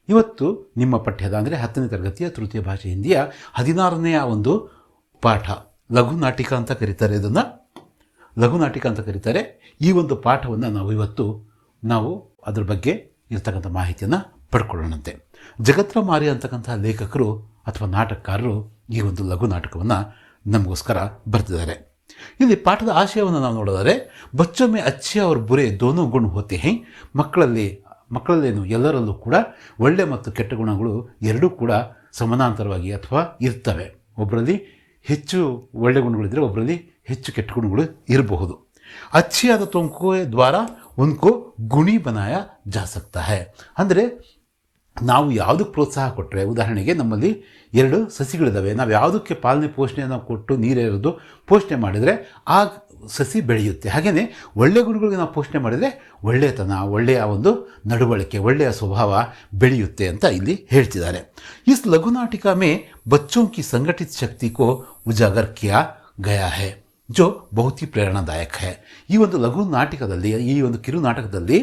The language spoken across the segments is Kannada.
ಇವತ್ತು ನಿಮ್ಮ ಪಠ್ಯದ ಅಂದರೆ 10ನೇ ತರಗತಿಯ ತೃತೀಯ ಭಾಷೆ ಹಿಂದಿಯ 16ನೆಯ ಒಂದು ಪಾಠ ಲಘುನಾಟಿಕ ಅಂತ ಕರೀತಾರೆ. ಇದನ್ನು ಲಘುನಾಟಿಕ ಅಂತ ಕರೀತಾರೆ. ಈ ಒಂದು ಪಾಠವನ್ನು ನಾವು ಅದರ ಬಗ್ಗೆ ಇರ್ತಕ್ಕಂಥ ಮಾಹಿತಿಯನ್ನು ಪಡ್ಕೊಳ್ಳೋಣಂತೆ. ಜಗತ್ರಾಮಾರಿ ಅಂತಕ್ಕಂಥ ಲೇಖಕರು ಅಥವಾ ನಾಟಕಕಾರರು ಈ ಒಂದು ಲಘು ನಾಟಕವನ್ನು ನಮಗೋಸ್ಕರ ಬರೆದಿದ್ದಾರೆ. ಇಲ್ಲಿ ಪಾಠದ ಆಶಯವನ್ನು ನಾವು ನೋಡಿದರೆ ಬಚ್ಚೋ ಮೇ ಅಚ್ಚೆ ಅವ್ರ ಬುರೆ ದೋನೋ ಗುಣ ಹೋತೆ ಹೈ. ಮಕ್ಕಳಲ್ಲೇನು ಎಲ್ಲರಲ್ಲೂ ಕೂಡ ಒಳ್ಳೆ ಮತ್ತು ಕೆಟ್ಟ ಗುಣಗಳು ಎರಡೂ ಕೂಡ ಸಮಾನಾಂತರವಾಗಿ ಅಥವಾ ಇರ್ತವೆ. ಒಬ್ಬರಲ್ಲಿ ಹೆಚ್ಚು ಒಳ್ಳೆ ಗುಣಗಳಿದ್ದರೆ ಒಬ್ಬರಲ್ಲಿ ಹೆಚ್ಚು ಕೆಟ್ಟ ಗುಣಗಳು ಇರಬಹುದು. ಅಚ್ಚಿ ಆದತೋಂಕೋ ದ್ವಾರ ಉನ್ಕೋ ಗುಣಿ ಬನಾಯ ಜಾ ಸಕ್ತಾ ಹೈ. ಅಂದರೆ ನಾವು ಯಾವುದಕ್ಕೆ ಪ್ರೋತ್ಸಾಹ ಕೊಟ್ಟರೆ, ಉದಾಹರಣೆಗೆ ನಮ್ಮಲ್ಲಿ 2 ಸಸಿಗಳಿದ್ದಾವೆ, ನಾವು ಯಾವುದಕ್ಕೆ ಪಾಲನೆ ಪೋಷಣೆಯನ್ನು ಕೊಟ್ಟು ನೀರೇರೋದು ಪೋಷಣೆ ಮಾಡಿದರೆ ಆ ಸಸಿ ಬೆಳೆಯುತ್ತೆ. ಹಾಗೆಯೇ ಒಳ್ಳೆಯ ಗುಣಗಳಿಗೆ ನಾವು ಪೋಷಣೆ ಮಾಡಿದರೆ ಒಳ್ಳೆಯತನ, ಒಳ್ಳೆಯ ಒಂದು ನಡವಳಿಕೆ, ಒಳ್ಳೆಯ ಸ್ವಭಾವ ಬೆಳೆಯುತ್ತೆ ಅಂತ ಇಲ್ಲಿ ಹೇಳ್ತಿದ್ದಾರೆ. ಇಸ್ ಲಘುನಾಟಿಕ ಮೇ ಬಚ್ಚೋं की संगठित शक्ति को उजागर किया गया है जो बहुत ही प्रेरणादायक है. ಈ ಒಂದು ಲಘು ನಾಟಕದಲ್ಲಿ, ಈ ಒಂದು ಕಿರು ನಾಟಕದಲ್ಲಿ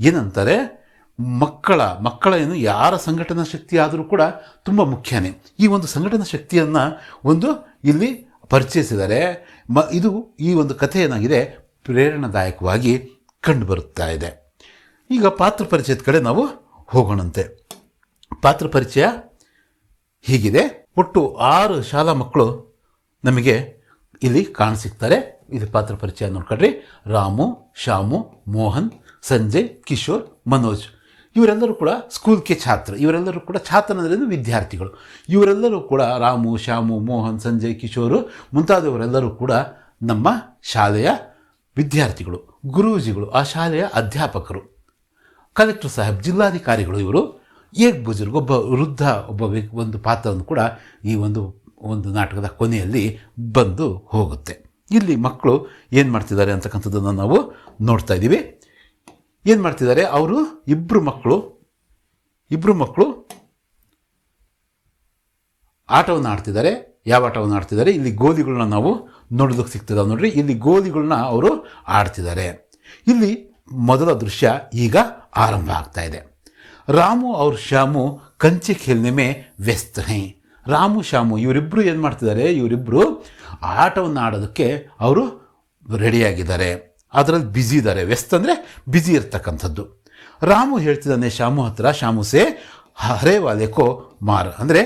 ಏನಂತಾರೆ, ಮಕ್ಕಳ ಏನು ಯಾರ ಸಂಘಟನಾ ಶಕ್ತಿ ಆದರೂ ಕೂಡ ತುಂಬ ಮುಖ್ಯನೇ. ಈ ಒಂದು ಸಂಘಟನಾ ಶಕ್ತಿಯನ್ನು ಇಲ್ಲಿ ಪರಿಚಯಿಸಿದ್ದಾರೆ. ಈ ಒಂದು ಕಥೆ ಏನಾಗಿದೆ, ಪ್ರೇರಣಾದಾಯಕವಾಗಿ ಕಂಡುಬರುತ್ತಾ ಇದೆ. ಈಗ ಪಾತ್ರ ಪರಿಚಯದ ಕಡೆ ನಾವು ಹೋಗೋಣಂತೆ. ಪಾತ್ರ ಪರಿಚಯ ಹೀಗಿದೆ. ಒಟ್ಟು 6 ಶಾಲಾ ಮಕ್ಕಳು ನಮಗೆ ಇಲ್ಲಿ ಕಾಣಸಿಗ್ತಾರೆ. ಇದು ಪಾತ್ರ ಪರಿಚಯ ನೋಡ್ಕೊಳ್ರಿ. ರಾಮು, ಶ್ಯಾಮು, ಮೋಹನ್, ಸಂಜಯ್, ಕಿಶೋರ್, ಮನೋಜ್ ಇವರೆಲ್ಲರೂ ಕೂಡ ಸ್ಕೂಲ್ ಕೆ ಛಾತ್ರ. ಇವರೆಲ್ಲರೂ ಕೂಡ ಛಾತ್ರನಂದ್ರೇನು ವಿದ್ಯಾರ್ಥಿಗಳು. ಇವರೆಲ್ಲರೂ ಕೂಡ ರಾಮು, ಶ್ಯಾಮು, ಮೋಹನ್, ಸಂಜಯ್, ಕಿಶೋರು ಮುಂತಾದವರೆಲ್ಲರೂ ಕೂಡ ನಮ್ಮ ಶಾಲೆಯ ವಿದ್ಯಾರ್ಥಿಗಳು. ಗುರೂಜಿಗಳು ಆ ಶಾಲೆಯ ಅಧ್ಯಾಪಕರು. ಕಲೆಕ್ಟರ್ ಸಾಹೇಬ್ ಜಿಲ್ಲಾಧಿಕಾರಿಗಳು. ಇವರು ಏಕ್ ಬುಜುರ್ಗ್ ಒಬ್ಬ ವೃದ್ಧ ಒಂದು ಪಾತ್ರವನ್ನು ಕೂಡ ಈ ಒಂದು ನಾಟಕದ ಕೊನೆಯಲ್ಲಿ ಬಂದು ಹೋಗುತ್ತೆ. ಇಲ್ಲಿ ಮಕ್ಕಳು ಏನು ಮಾಡ್ತಿದ್ದಾರೆ ಅಂತಕ್ಕಂಥದ್ದನ್ನು ನಾವು ನೋಡ್ತಾ ಇದ್ದೀವಿ. ಏನು ಮಾಡ್ತಿದ್ದಾರೆ, ಅವರು ಇಬ್ಬರು ಮಕ್ಕಳು ಆಟವನ್ನು ಆಡ್ತಿದ್ದಾರೆ. ಯಾವ ಆಟವನ್ನು ಆಡ್ತಿದ್ದಾರೆ, ಇಲ್ಲಿ ಗೋಲಿಗಳನ್ನ ನಾವು ನೋಡೋದಕ್ಕೆ ಸಿಗ್ತದೆ ನೋಡ್ರಿ. ಇಲ್ಲಿ ಗೋಲಿಗಳನ್ನ ಅವರು ಆಡ್ತಿದ್ದಾರೆ. ಇಲ್ಲಿ ಮೊದಲ ದೃಶ್ಯ ಈಗ ಆರಂಭ ಆಗ್ತಾ ಇದೆ. ರಾಮು ಅವ್ರ ಶ್ಯಾಮು ಕಂಚೆ ಖೇಲ್ನೆ ಮೇ ವ್ಯಸ್ತ ಹೈ. ರಾಮು ಶ್ಯಾಮು ಇವರಿಬ್ಬರು ಏನು ಮಾಡ್ತಿದ್ದಾರೆ, ಇವರಿಬ್ಬರು ಆಟವನ್ನು ಆಡೋದಕ್ಕೆ ಅವರು ರೆಡಿಯಾಗಿದ್ದಾರೆ. ಅದರಲ್ಲಿ ಬ್ಯುಸಿ ಇದ್ದಾರೆ. ವ್ಯಸ್ತ ಅಂದರೆ ಬ್ಯುಸಿ ಇರ್ತಕ್ಕಂಥದ್ದು. ರಾಮು ಹೇಳ್ತಿದ್ದಾನೆ ಶ್ಯಾಮು ಹತ್ರ, ಶ್ಯಾಮುಸೆ ಹರೇ ವಾಲೆಕೋ ಮಾರ್. ಅಂದರೆ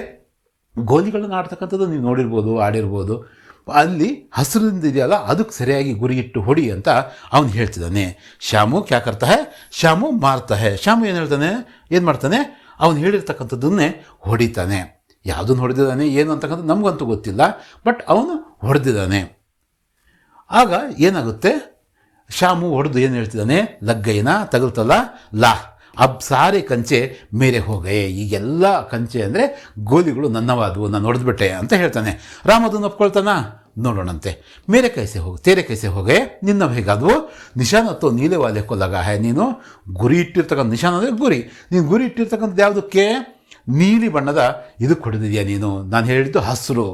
ಗೋಲಿಗಳನ್ನು ಆಡ್ತಕ್ಕಂಥದ್ದು ನೀವು ನೋಡಿರ್ಬೋದು, ಆಡಿರ್ಬೋದು. ಅಲ್ಲಿ ಹಸಿರಿಂದ ಇದೆಯಲ್ಲ, ಅದಕ್ಕೆ ಸರಿಯಾಗಿ ಗುರಿಯಿಟ್ಟು ಹೊಡಿ ಅಂತ ಅವನು ಹೇಳ್ತಿದ್ದಾನೆ. ಶ್ಯಾಮು ಕ್ಯಾ ಕರ್ತಾ ಹೈ, ಶ್ಯಾಮು ಮಾರ್ತಾ ಹೈ. ಶ್ಯಾಮು ಏನು ಮಾಡ್ತಾನೆ, ಅವನು ಹೇಳಿರ್ತಕ್ಕಂಥದ್ದನ್ನೇ ಹೊಡಿತಾನೆ. ಯಾವುದನ್ನು ಹೊಡೆದಿದ್ದಾನೆ ಏನು ಅಂತಕ್ಕಂಥದ್ದು ನಮಗಂತೂ ಗೊತ್ತಿಲ್ಲ, ಬಟ್ ಅವನು ಹೊಡೆದಿದ್ದಾನೆ. ಆಗ ಏನಾಗುತ್ತೆ, ಶ್ಯಾಮು ಹೊಡೆದು ಏನು ಹೇಳ್ತಿದ್ದಾನೆ, ಲಗ್ಗೈನ ತಗಲ್ತಲ್ಲ ಲಾ ಅಬ್ ಸಾರೆ ಕಂಚೆ ಮೇರೆ ಹೋಗಯೇ. ಈಗೆಲ್ಲ ಕಂಚೆ ಅಂದರೆ ಗೋಲಿಗಳು ನನ್ನವಾದವು, ನಾನು ಹೊಡೆದ್ಬಿಟ್ಟೆ ಅಂತ ಹೇಳ್ತಾನೆ. ರಾಮ ಅದನ್ನು ಒಪ್ಕೊಳ್ತಾನ, ನೋಡೋಣಂತೆ. ಮೇರೆ ಕೈಸೆ ಹೋಗಿ ತೇರೆ ಕೈಸೆ ಹೋಗೇ, ನಿನ್ನ ಹೇಗಾದವು ನಿಶಾನತ್ತೋ ನೀಲೆ ವಾಲೆಕ್ಕೋ ಲಗ ಹೈ. ನೀನು ಗುರಿ ಇಟ್ಟಿರ್ತಕ್ಕಂಥ ನಿಶಾನ ಅಂದರೆ ಗುರಿ, ನೀನು ಗುರಿ ಇಟ್ಟಿರ್ತಕ್ಕಂಥದ್ದು ಯಾವುದಕ್ಕೆ, ನೀಲಿ ಬಣ್ಣದ ಇದಕ್ಕೆ ಹೊಡೆದಿದೆಯಾ ನೀನು. ನಾನು ಹೇಳಿದ್ದು ಹಸಿರು,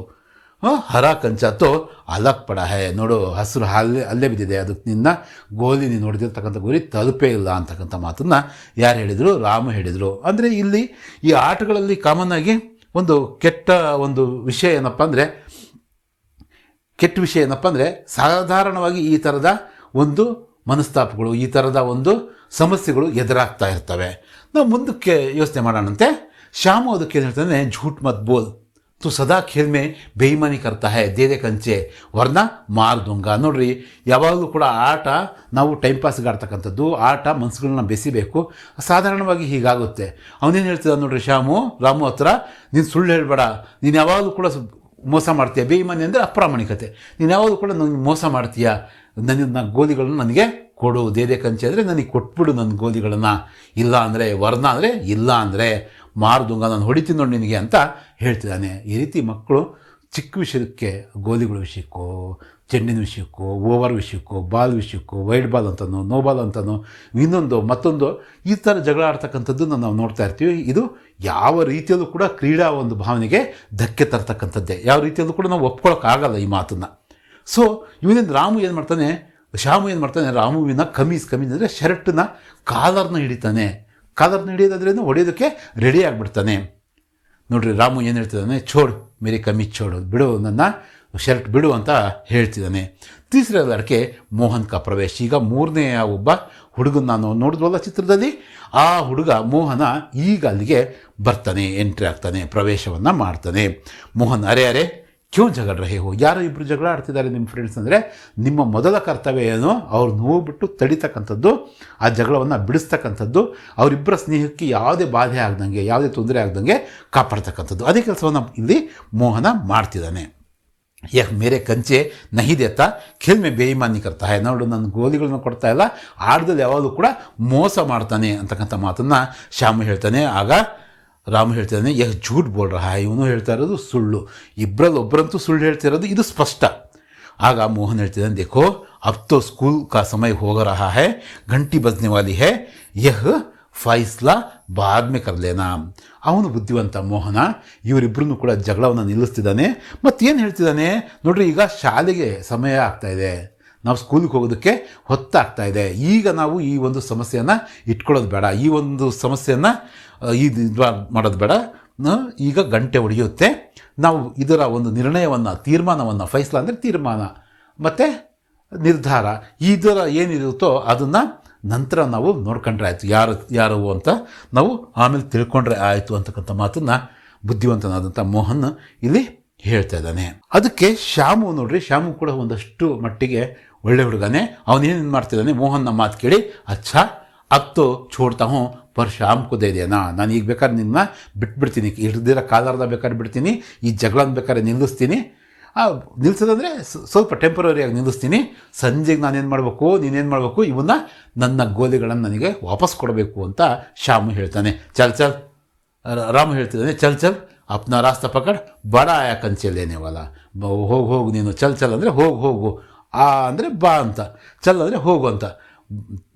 ಹರ ಕಂಚಾತೋ ಅಲಕ್ ಪಡ ಹೈ. ನೋಡು ಹಸಿರು ಅಲ್ಲೇ ಬಿದ್ದಿದೆ, ಅದಕ್ಕೆ ನಿನ್ನ ಗೋಲಿ ನೀನು ಹೊಡೆದಿರ್ತಕ್ಕಂಥ ಗುರಿ ತಲುಪೇ ಇಲ್ಲ ಅಂತಕ್ಕಂಥ ಮಾತನ್ನು ಯಾರು ಹೇಳಿದರು, ರಾಮ ಹೇಳಿದರು. ಅಂದರೆ ಇಲ್ಲಿ ಈ ಆಟಗಳಲ್ಲಿ ಕಾಮನ್ ಆಗಿ ಒಂದು ಕೆಟ್ಟ ವಿಷಯ ಏನಪ್ಪ ಅಂದರೆ ಸಾಧಾರಣವಾಗಿ ಈ ಥರದ ಒಂದು ಮನಸ್ತಾಪಗಳು, ಈ ಥರದ ಒಂದು ಸಮಸ್ಯೆಗಳು ಎದುರಾಗ್ತಾ ಇರ್ತವೆ. ನಾವು ಮುಂದಕ್ಕೆ ಯೋಚನೆ ಮಾಡೋಣಂತೆ. ಶ್ಯಾಮು ಅದಕ್ಕೆ ಏನು ಹೇಳ್ತಾನೆ, ಝೂಟ್ ಮತ್ ಬೋಲ್ ತು ಸದಾ ಖೇಲ್ ಮೇ ಬೇಯಿಮಾನಿ ಕರ್ತಾ ಹೈ, ದೇದೆ ಕಂಚೆ ವರ್ನ ಮಾರ್ ದುಂಗ. ನೋಡ್ರಿ, ಯಾವಾಗಲೂ ಕೂಡ ಆಟ ನಾವು ಟೈಮ್ ಪಾಸ್ಗೆ ಆಡ್ತಕ್ಕಂಥದ್ದು, ಆಟ ಮನಸ್ಸುಗಳನ್ನ ಬೆಸಿಬೇಕು. ಸಾಧಾರಣವಾಗಿ ಹೀಗಾಗುತ್ತೆ. ಅವನೇನು ಹೇಳ್ತಿದ್ದ ನೋಡ್ರಿ ರಾಮು ಹತ್ರ, ನೀನು ಸುಳ್ಳು ಹೇಳಬೇಡ, ನೀನು ಯಾವಾಗಲೂ ಕೂಡ ಮೋಸ ಮಾಡ್ತೀಯ. ಬೇಯಿಮಾನಿ ಅಂದರೆ ಅಪ್ರಾಮಾಣಿಕತೆ. ನೀನು ಯಾವಾಗಲೂ ಕೂಡ ನನಗೆ ಮೋಸ ಮಾಡ್ತೀಯ, ನನ್ನ ಗೋಲಿಗಳನ್ನು ನನಗೆ ಕೊಡು. ದೇದೆ ಕಂಚೆ ಅಂದರೆ ನನಗೆ ಕೊಟ್ಬಿಡು ನನ್ನ ಗೋಲಿಗಳನ್ನು, ಇಲ್ಲ ಅಂದರೆ ವರ್ಣ ಅಂದರೆ ಇಲ್ಲ ಅಂದರೆ ಮಾರ್ದುಂಗ, ನಾನು ಹೊಡಿತೀನಿ ನೋಡಿ ನಿನಗೆ ಅಂತ ಹೇಳ್ತಿದ್ದಾನೆ. ಈ ರೀತಿ ಮಕ್ಕಳು ಚಿಕ್ಕ ವಿಷಯಕ್ಕೆ, ಗೋಲಿಗಳ ವಿಷಯಕ್ಕೋ, ಚೆಂಡಿನ ವಿಷಯಕ್ಕೋ, ಓವರ್ ವಿಷಯಕ್ಕೋ, ಬಾಲ್ ವಿಷಯಕ್ಕೋ, ವೈಡ್ ಬಾಲ್ ಅಂತನೋ, ನೋ ಬಾಲ್ ಅಂತನೋ, ಮತ್ತೊಂದು ಈ ಥರ ಜಗಳ ಆಡ್ತಕ್ಕಂಥದ್ದನ್ನು ನಾವು ನೋಡ್ತಾ ಇರ್ತೀವಿ. ಇದು ಯಾವ ರೀತಿಯಲ್ಲೂ ಕೂಡ ಕ್ರೀಡಾ ಒಂದು ಭಾವನೆಗೆ ಧಕ್ಕೆ ತರ್ತಕ್ಕಂಥದ್ದೇ. ಯಾವ ರೀತಿಯಲ್ಲೂ ಕೂಡ ನಾವು ಒಪ್ಕೊಳ್ಳೋಕ್ಕಾಗಲ್ಲ ಈ ಮಾತನ್ನು. ಸೊ ಇವನಿಂದ ಶ್ಯಾಮು ಏನು ಮಾಡ್ತಾನೆ, ರಾಮುವಿನ ಕಮೀಸ್ ಅಂದರೆ ಶರ್ಟ್ನ ಕಾಲರ್ನ ಹಿಡಿತಾನೆ. ಕಾಲರ್ನ ಹಿಡಿಯೋದಾದ್ರೇನು ಹೊಡೆಯೋದಕ್ಕೆ ರೆಡಿ ಆಗಿಬಿಡ್ತಾನೆ. ನೋಡ್ರಿ ರಾಮು ಏನು ಹೇಳ್ತಿದ್ದಾನೆ, ಛೋಡ್ ಮೇರಿ ಕಮೀಜ್ ಛೋಡು, ಬಿಡು ನನ್ನ ಶರ್ಟ್ ಬಿಡು ಅಂತ ಹೇಳ್ತಿದ್ದಾನೆ. ತೀಸರ ಲಡ್ಕೆ ಮೋಹನ್ ಕಾ ಪ್ರವೇಶ್. ಈಗ ಮೂರನೆಯ ಒಬ್ಬ ಹುಡುಗನ ನಾನು ನೋಡಿದ್ವಲ್ಲ ಚಿತ್ರದಲ್ಲಿ, ಆ ಹುಡುಗ ಮೋಹನ ಈಗ ಅಲ್ಲಿಗೆ ಬರ್ತಾನೆ, ಎಂಟ್ರಿ ಆಗ್ತಾನೆ, ಪ್ರವೇಶವನ್ನು ಮಾಡ್ತಾನೆ. ಮೋಹನ್ ಅರೆ ಅರೆ ಕ್ಯೂ ಜಗಳ ರಹೆ ಹೋ, ಯಾರೋ ಇಬ್ಬರು ಜಗಳ ಆಡ್ತಿದ್ದಾರೆ ನಿಮ್ಮ ಫ್ರೆಂಡ್ಸ್ ಅಂದರೆ ನಿಮ್ಮ ಮೊದಲ ಕರ್ತವ್ಯ ಏನು, ಅವ್ರು ನೋಡ್ಬಿಟ್ಟು ತಡಿತಕ್ಕಂಥದ್ದು, ಆ ಜಗಳವನ್ನು ಬಿಡಿಸ್ತಕ್ಕಂಥದ್ದು, ಅವರಿಬ್ಬರ ಸ್ನೇಹಕ್ಕೆ ಯಾವುದೇ ಬಾಧೆ ಆಗ್ದಂಗೆ, ಯಾವುದೇ ತೊಂದರೆ ಆಗ್ದಂಗೆ ಕಾಪಾಡ್ತಕ್ಕಂಥದ್ದು. ಅದೇ ಕೆಲಸವನ್ನು ಇಲ್ಲಿ ಮೋಹನ ಮಾಡ್ತಿದ್ದಾನೆ. ಯಹ್ ಮೇರೆ ಕಂಚೆ ನಹಿ ದೇತಾ ಖೇಲ್ ಮೇ ಬೇಯಿಮಾನಿ ಕರ್ತಾ ಹೈ, ನೋಡು ನನ್ನ ಗೋಲಿಗಳನ್ನು ಕೊಡ್ತಾ ಇಲ್ಲ, ಆಟದಲ್ಲಿ ಯಾವಾಗಲೂ ಕೂಡ ಮೋಸ ಮಾಡ್ತಾನೆ ಅಂತಕ್ಕಂಥ ಮಾತನ್ನು ಶ್ಯಾಮು ಹೇಳ್ತಾನೆ. ಆಗ ರಾಮು ಹೇಳ್ತಿದ್ದಾನೆ, ಯಹ್ ಝೂಟ್ ಬೋಲ್ ರಹಾ ಹೈ, ಇವನು ಹೇಳ್ತಾ ಇರೋದು ಸುಳ್ಳು, ಇಬ್ಬರಲ್ಲಿ ಒಬ್ಬರಂತೂ ಸುಳ್ಳು ಹೇಳ್ತಿರೋದು ಇದು ಸ್ಪಷ್ಟ. ಆಗ ಮೋಹನ್ ಹೇಳ್ತಿದ್ದಾನೆ, ದೇಖೋ ಅಬ್ ತೋ ಸ್ಕೂಲ್ ಕಾ ಸಮಯ ಹೋಗ ರಹಾ ಹೈ, ಗಂಟಿ ಬಜ್ನೆ ವಾಲಿ ಹೈ, ಯಹ್ ಫೈಸ್ಲಾ ಬಾದ್ ಮೇ ಕರ್ಲೇನಾ. ಅವನು ಬುದ್ಧಿವಂತ ಮೋಹನ, ಇವರಿಬ್ಬರನ್ನು ಕೂಡ ಜಗಳವನ್ನು ನಿಲ್ಲಿಸ್ತಿದ್ದಾನೆ. ಮತ್ತೇನು ಹೇಳ್ತಿದ್ದಾನೆ ನೋಡ್ರಿ, ಈಗ ಶಾಲೆಗೆ ಸಮಯ ಆಗ್ತಾಯಿದೆ, ನಾವು ಸ್ಕೂಲಿಗೆ ಹೋಗೋದಕ್ಕೆ ಹೊತ್ತಾಗ್ತಾ ಇದೆ, ಈಗ ನಾವು ಈ ಒಂದು ಸಮಸ್ಯೆಯನ್ನು ಇಟ್ಕೊಳ್ಳೋದು ಬೇಡ, ಈ ಒಂದು ಸಮಸ್ಯೆಯನ್ನು ಇದು ಮಾಡೋದು ಬೇಡ, ಈಗ ಗಂಟೆ ಹೊಡೆಯುತ್ತೆ, ನಾವು ಇದರ ಒಂದು ನಿರ್ಣಯವನ್ನು, ತೀರ್ಮಾನವನ್ನು, ಫೈಸ್ಲಾ ಅಂದರೆ ತೀರ್ಮಾನ ಮತ್ತು ನಿರ್ಧಾರ, ಇದರ ಏನಿರುತ್ತೋ ಅದನ್ನು ನಂತರ ನಾವು ನೋಡ್ಕೊಂಡ್ರೆ ಆಯಿತು, ಯಾರು ಅಂತ ನಾವು ಆಮೇಲೆ ತಿಳ್ಕೊಂಡ್ರೆ ಆಯಿತು ಅಂತಕ್ಕಂಥ ಮಾತನ್ನು ಬುದ್ಧಿವಂತನಾದಂಥ ಮೋಹನ್ ಇಲ್ಲಿ ಹೇಳ್ತಾ ಇದ್ದಾನೆ. ಅದಕ್ಕೆ ಶ್ಯಾಮು ನೋಡ್ರಿ, ಶ್ಯಾಮು ಕೂಡ ಒಂದಷ್ಟು ಮಟ್ಟಿಗೆ ಒಳ್ಳೆ ಹುಡುಗನೇ. ಅವನೇನು ಮಾಡ್ತಿದ್ದಾನೆ, ಮೋಹನ್ನ ಮಾತು ಕೇಳಿ, ಅಚ್ಚಾ ಅಬ್ ತೋ ಛೋಡ್ತಾ ಹೂँ ಪರ್ ಶ್ಯಾಮ್ ಕೋ ದೇ ದೇನಾ, ನಾನು ಈಗ ಬೇಕಾದ್ರೆ ನಿನ್ನ ಬಿಟ್ಬಿಡ್ತೀನಿ, ಹಿಡ್ದಿರೋ ಕಾಲಾರ್ದ ಬೇಕಾದ್ರೆ ಬಿಡ್ತೀನಿ, ಈ ಜಗಳನ್ನ ಬೇಕಾದ್ರೆ ನಿಲ್ಲಿಸ್ತೀನಿ, ನಿಲ್ಲಿಸೋದಂದರೆ ಸ್ವಲ್ಪ ಟೆಂಪರರಿಯಾಗಿ ನಿಲ್ಲಿಸ್ತೀನಿ, ಸಂಜೆಗೆ ನಾನೇನು ಮಾಡಬೇಕು, ನೀನೇನು ಮಾಡಬೇಕು, ಇವನ್ನ ನನ್ನ ಗೋಲಿಗಳನ್ನು ನನಗೆ ವಾಪಸ್ ಕೊಡಬೇಕು ಅಂತ ಶ್ಯಾಮು ಹೇಳ್ತಾನೆ. ಚಲ್ ಚಲ್, ರಾಮು ಹೇಳ್ತಿದ್ದಾನೆ, ಚಲ್ ಚಲ್ ಅಪ್ನ ರಾಸ್ತಾ ಪಕಡ್ ಬಡ ಆಯಾ ಕಂಚೆಲ್ಲೇನೆ ವಾಲ, ಹೋಗು ನೀನು, ಚಲ್ ಚಲ್ ಅಂದರೆ ಹೋಗು, ಆ ಅಂದರೆ ಬಾ ಅಂತ, ಚಲ್ ಅಂದರೆ ಹೋಗು ಅಂತ,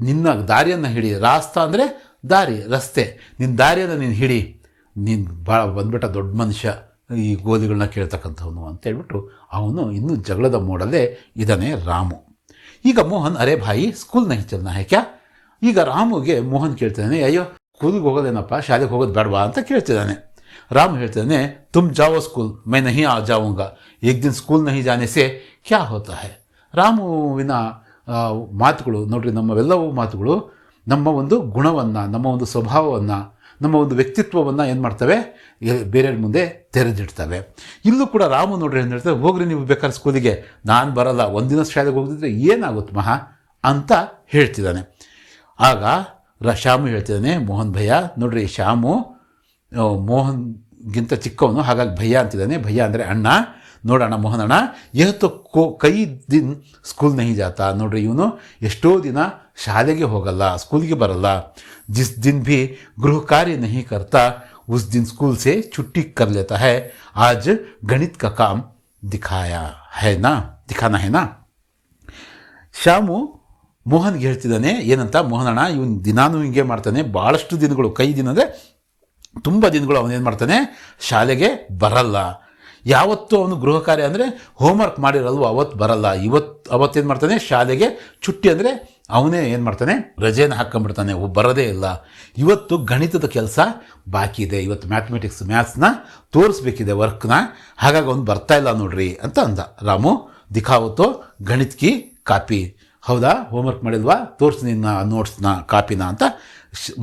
ನಿನ್ನ ದಾರಿಯನ್ನು ಹಿಡಿ, ರಾಸ್ತಾ ಅಂದರೆ ದಾರಿ, ರಸ್ತೆ, ನಿನ್ನ ದಾರಿಯನ್ನು ನೀನು ಹಿಡಿ, ನೀನು ಭಾಳ ಬಂದ್ಬಿಟ್ಟ ದೊಡ್ಡ ಮನುಷ್ಯ ಈ ಗೋಲಿಗಳನ್ನ ಕೇಳ್ತಕ್ಕಂಥವನು ಅಂತ ಹೇಳ್ಬಿಟ್ಟು ಅವನು ಇನ್ನೂ ಜಗಳದ ಮೋಡಲ್ಲೇ ಇದ್ದಾನೆ ರಾಮು. ಈಗ ಮೋಹನ್ ಅರೆ ಭಾಯಿ ಸ್ಕೂಲ್ ನಹಿ ಚಲ್ನಾ ಹೈ ಕ್ಯಾ, ಈಗ ರಾಮುಗೆ ಮೋಹನ್ ಕೇಳ್ತಿದ್ದಾನೆ, ಅಯ್ಯೋ ಸ್ಕೂಲಿಗೆ ಹೋಗೋದೇನಪ್ಪ, ಶಾಲೆಗೆ ಹೋಗೋದು ಬೇಡವಾ ಅಂತ ಕೇಳ್ತಿದ್ದಾನೆ. ರಾಮ್ ಹೇಳ್ತಿದ್ದಾನೆ, ತುಮ್ ಜಾವೋ ಸ್ಕೂಲ್ ಮೈ ನಹಿ ಆ ಜಾऊंगा, ಏಕ್ ದಿನ ಸ್ಕೂಲ್ ನಹಿ ಜಾನೆ ಸೆ ಕ್ಯಾ ಹೋತಾ ಹೈ. ರಾಮುವಿನ ಮಾತುಗಳು ನೋಡ್ರಿ, ನಮ್ಮವೆಲ್ಲವೂ ಮಾತುಗಳು ನಮ್ಮ ಒಂದು ಗುಣವನ್ನು, ನಮ್ಮ ಒಂದು ಸ್ವಭಾವವನ್ನು, ನಮ್ಮ ಒಂದು ವ್ಯಕ್ತಿತ್ವವನ್ನು ಏನು ಮಾಡ್ತವೆ, ಬೇರೆಯವ್ರ ಮುಂದೆ ತೆರೆದಿಡ್ತವೆ. ಇಲ್ಲೂ ಕೂಡ ರಾಮು ನೋಡ್ರಿ ಏನು ಹೇಳ್ತಾರೆ, ಹೋಗ್ರಿ ನೀವು ಬೇಕಾದ್ರೆ ಸ್ಕೂಲಿಗೆ, ನಾನು ಬರಲ್ಲ, ಒಂದಿನ ಶಾಲೆಗೆ ಹೋಗಿದ್ರೆ ಏನಾಗುತ್ತೆ ಮಹಾ ಅಂತ ಹೇಳ್ತಿದ್ದಾನೆ. ಆಗ ಶ್ಯಾಮು ಹೇಳ್ತಿದ್ದಾನೆ, ಮೋಹನ್ ಭಯ್ಯ ನೋಡ್ರಿ, ಶ್ಯಾಮು ಮೋಹನ್ಗಿಂತ ಚಿಕ್ಕವನು, ಹಾಗಾಗಿ ಭಯ್ಯ ಅಂತಿದ್ದಾನೆ. ಭಯ್ಯ ಅಂದರೆ ಅಣ್ಣ. ನೋಡೋಣ ಮೋಹನ್ ಅಣ್ಣ, ಏತೋ ಕೈ ದಿನ ಸ್ಕೂಲ್ ನಹಿ ಜಾತಾ, ನೋಡ್ರಿ ಇವನು ಎಷ್ಟೋ ದಿನ ಶಾಲೆಗೆ ಹೋಗಲ್ಲ, ಸ್ಕೂಲ್ಗೆ ಬರಲ್ಲ. ಜಿಸ್ ದಿನ ಭಿ ಗೃಹ ಕಾರ್ಯ ನಹಿ ಕರ್ತಾ ಉಸ್ ದಿನ ಸ್ಕೂಲ್ ಸೆ छुट्टी कर लेता है, आज गणित का काम ದಿಖಾನಾ ಹೈ ನಾ. ಶ್ಯಾಮು ಮೋಹನ್ಗೆ ಹೇಳ್ತಿದ್ದಾನೆ ಏನಂತ, ಮೋಹನ್ ಅಣ್ಣ ಇವನು ದಿನಾನು ಹಿಂಗೆ ಮಾಡ್ತಾನೆ, ಭಾಳಷ್ಟು ದಿನಗಳು, ಕೈ ದಿನ ಅಂದರೆ ತುಂಬ ದಿನಗಳು ಅವನೇನು ಮಾಡ್ತಾನೆ, ಶಾಲೆಗೆ ಬರಲ್ಲ. ಯಾವತ್ತೂ ಅವನು ಗೃಹ ಕಾರ್ಯ ಅಂದರೆ ಹೋಮ್ವರ್ಕ್ ಮಾಡಿರಲ್ವ ಅವತ್ತು ಬರಲ್ಲ, ಅವತ್ತೇನು ಮಾಡ್ತಾನೆ, ಶಾಲೆಗೆ ಚುಟ್ಟಿ ಅಂದರೆ ಅವನೇ ಏನು ಮಾಡ್ತಾನೆ, ರಜೆನ ಹಾಕ್ಕೊಂಡ್ಬಿಡ್ತಾನೆ, ಬರೋದೇ ಇಲ್ಲ. ಇವತ್ತು ಗಣಿತದ ಕೆಲಸ ಬಾಕಿ ಇದೆ, ಇವತ್ತು ಮ್ಯಾಥ್ಸ್ನ ತೋರಿಸ್ಬೇಕಿದೆ ವರ್ಕ್ನ, ಹಾಗಾಗಿ ಅವನು ಬರ್ತಾ ಇಲ್ಲ ನೋಡ್ರಿ ಅಂತ ಅಂದ ರಾಮು. ದಿಖಾವತ್ತೋ ಗಣಿತ ಕಿ ಕಾಪಿ, ಹೌದಾ ಹೋಮ್ವರ್ಕ್ ಮಾಡಿಲ್ವಾ, ತೋರಿಸಿ ನಿನ್ನ ನೋಟ್ಸ್ನ ಕಾಪಿನ ಅಂತ